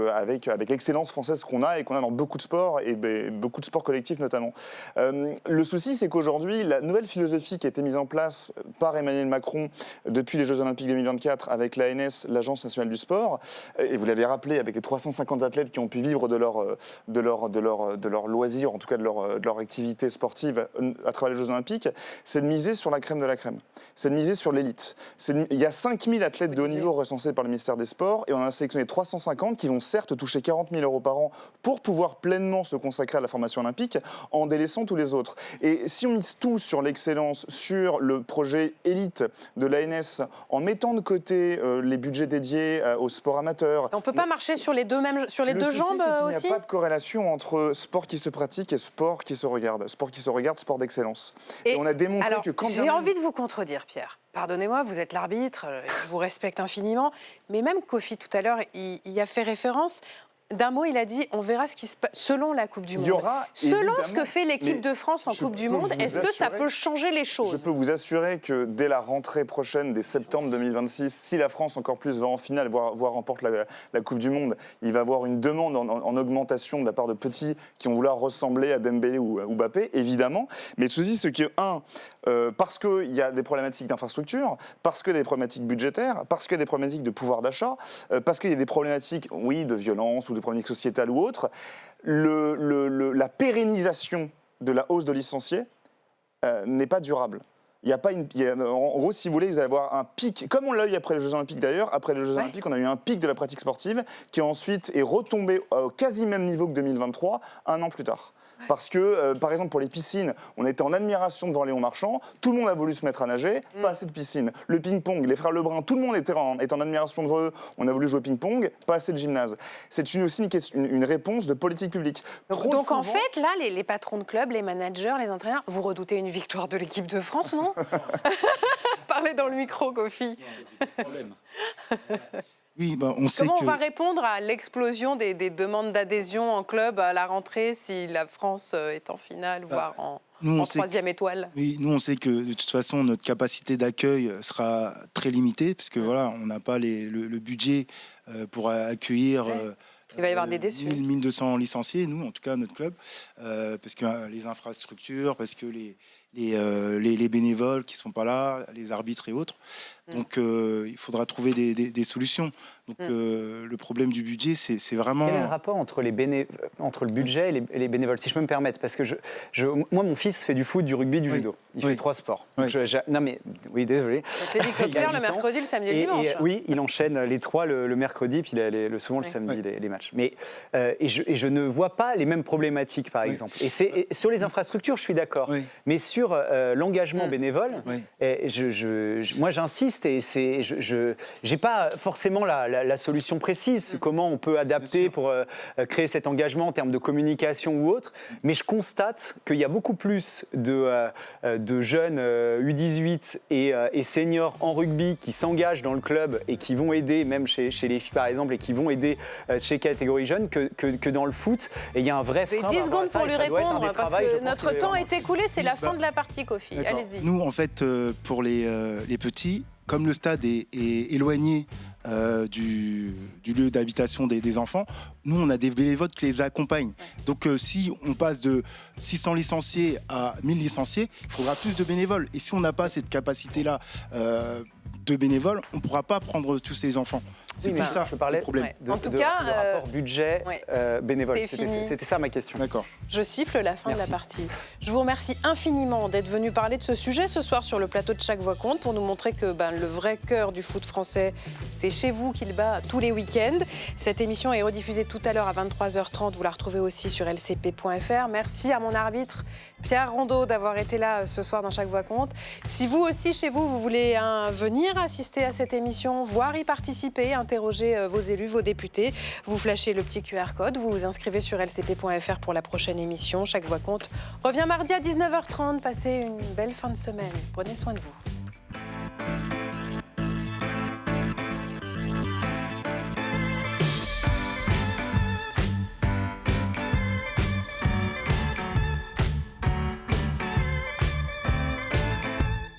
l'excellence française qu'on a et qu'on a dans beaucoup de sports, et beaucoup de sports collectifs notamment. Le souci, c'est qu'aujourd'hui, la nouvelle philosophie qui a été mise en place par Emmanuel Macron depuis les Jeux Olympiques 2024 avec l'ANS, l'Agence nationale du sport, et vous l'avez rappelé, avec les 350 athlètes qui ont pu vivre de leur loisir, en tout cas de leur activité sportive à travers les Jeux Olympiques, c'est de miser sur la crème de la crème. C'est de miser sur l'élite. Il y a 5000 athlètes de haut niveau recensés par le ministère des Sports et on en a sélectionné 350 qui vont certes toucher 40 000 € par an pour pouvoir pleinement se consacrer à la formation olympique en délaissant tous les autres. Et si on mise tout sur l'excellence, sur le projet élite de l'ANS, en mettant de côté les budgets dédiés au sport amateur... On ne peut pas marcher sur les deux jambes aussi ? Le souci, c'est qu'il n'y a pas de corrélation entre sport qui se pratique et sport qui se regarde. Sport qui se regarde, sport d'excellence. Et on a démontré que quand... J'ai envie de vous contredire, Pierre. Pardonnez-moi, vous êtes l'arbitre, je vous respecte infiniment. Mais même Kofi, tout à l'heure, il y a fait référence... D'un mot, il a dit, on verra ce qui se passe selon la Coupe du Monde. Selon ce que fait l'équipe de France en Coupe du Monde, est-ce que ça peut changer les choses ? Je peux vous assurer que dès la rentrée prochaine, dès septembre 2026, si la France encore plus va en finale, voire remporte la Coupe du Monde, il va y avoir une demande en augmentation de la part de petits qui vont vouloir ressembler à Dembélé ou Mbappé, évidemment. Mais le souci, c'est que, parce qu'il y a des problématiques d'infrastructure, parce qu'il y a des problématiques budgétaires, parce qu'il y a des problématiques de pouvoir d'achat, parce qu'il y a des problématiques, oui, de violence ou de problématiques sociétales ou autres, la pérennisation de la hausse de licenciés n'est pas durable. Il y a pas en gros, si vous voulez, vous allez avoir un pic, comme on l'a eu après les Jeux Olympiques d'ailleurs. Après les Jeux Olympiques, on a eu un pic de la pratique sportive qui ensuite est retombé au quasi même niveau que 2023, un an plus tard. Parce que, par exemple, pour les piscines, on était en admiration devant Léon Marchand, tout le monde a voulu se mettre à nager, pas assez de piscine. Le ping-pong, les frères Lebrun, tout le monde était en admiration devant eux, on a voulu jouer au ping-pong, pas assez de gymnase. C'est aussi une réponse de politique publique. Donc en fait, là, les patrons de clubs, les managers, les entraîneurs, vous redoutez une victoire de l'équipe de France, non ? Parlez dans le micro, Kofi. Oui, on sait Comment on va répondre à l'explosion des demandes d'adhésion en club à la rentrée si la France est en finale, voire en troisième étoile ? Oui, nous on sait que de toute façon notre capacité d'accueil sera très limitée parce que voilà, on n'a pas le budget pour accueillir. Il va y avoir des déçus. 1200 licenciés, nous en tout cas notre club, parce que les infrastructures, parce que les bénévoles qui sont pas là, les arbitres et autres. Donc il faudra trouver des solutions. Donc le problème du budget, c'est vraiment... Quel est le rapport entre le budget et les bénévoles, si je peux me permettre ? Parce que moi, mon fils fait du foot, du rugby, du judo. Il fait 3 sports. Donc oui, désolé. L'hélicoptère le mercredi, le samedi et le dimanche. Oui, il enchaîne les 3 le mercredi, puis souvent le samedi, les matchs. Mais je ne vois pas les mêmes problématiques, par exemple. Et sur les infrastructures, je suis d'accord. Mais sur l'engagement bénévole, moi j'insiste, et je n'ai pas forcément la solution précise, comment on peut adapter pour créer cet engagement en termes de communication ou autre, mais je constate qu'il y a beaucoup plus de jeunes U18 et seniors en rugby qui s'engagent dans le club et qui vont aider, même chez les filles par exemple, et qui vont aider chez catégorie jeune que dans le foot. Et il y a un vrai frein. Vous avez 10 secondes pour lui répondre, parce que notre temps est écoulé, c'est la fin de la partie, Kofi. Allez-y. Nous, en fait, pour les petits, comme le stade est éloigné du lieu d'habitation des enfants, nous, on a des bénévoles qui les accompagnent. Donc, si on passe de 600 licenciés à 1000 licenciés, il faudra plus de bénévoles. Et si on n'a pas cette capacité-là de bénévoles, on ne pourra pas prendre tous ces enfants. C'est plus ça, je parlais le problème. En tout cas, le rapport budget bénévole. C'était ça ma question. D'accord. Je siffle la fin de la partie. Je vous remercie infiniment d'être venu parler de ce sujet ce soir sur le plateau de Chaque Voix Compte pour nous montrer que le vrai cœur du foot français, c'est chez vous qu'il bat tous les week-ends. Cette émission est rediffusée tout à l'heure à 23h30. Vous la retrouvez aussi sur lcp.fr. Merci à mon arbitre Pierre Rondeau d'avoir été là ce soir dans Chaque Voix Compte. Si vous aussi, chez vous, vous voulez venir assister à cette émission, voire y participer, interroger vos élus, vos députés, vous flashez le petit QR code, vous vous inscrivez sur lcp.fr pour la prochaine émission. Chaque Voix Compte revient mardi à 19h30. Passez une belle fin de semaine. Prenez soin de vous.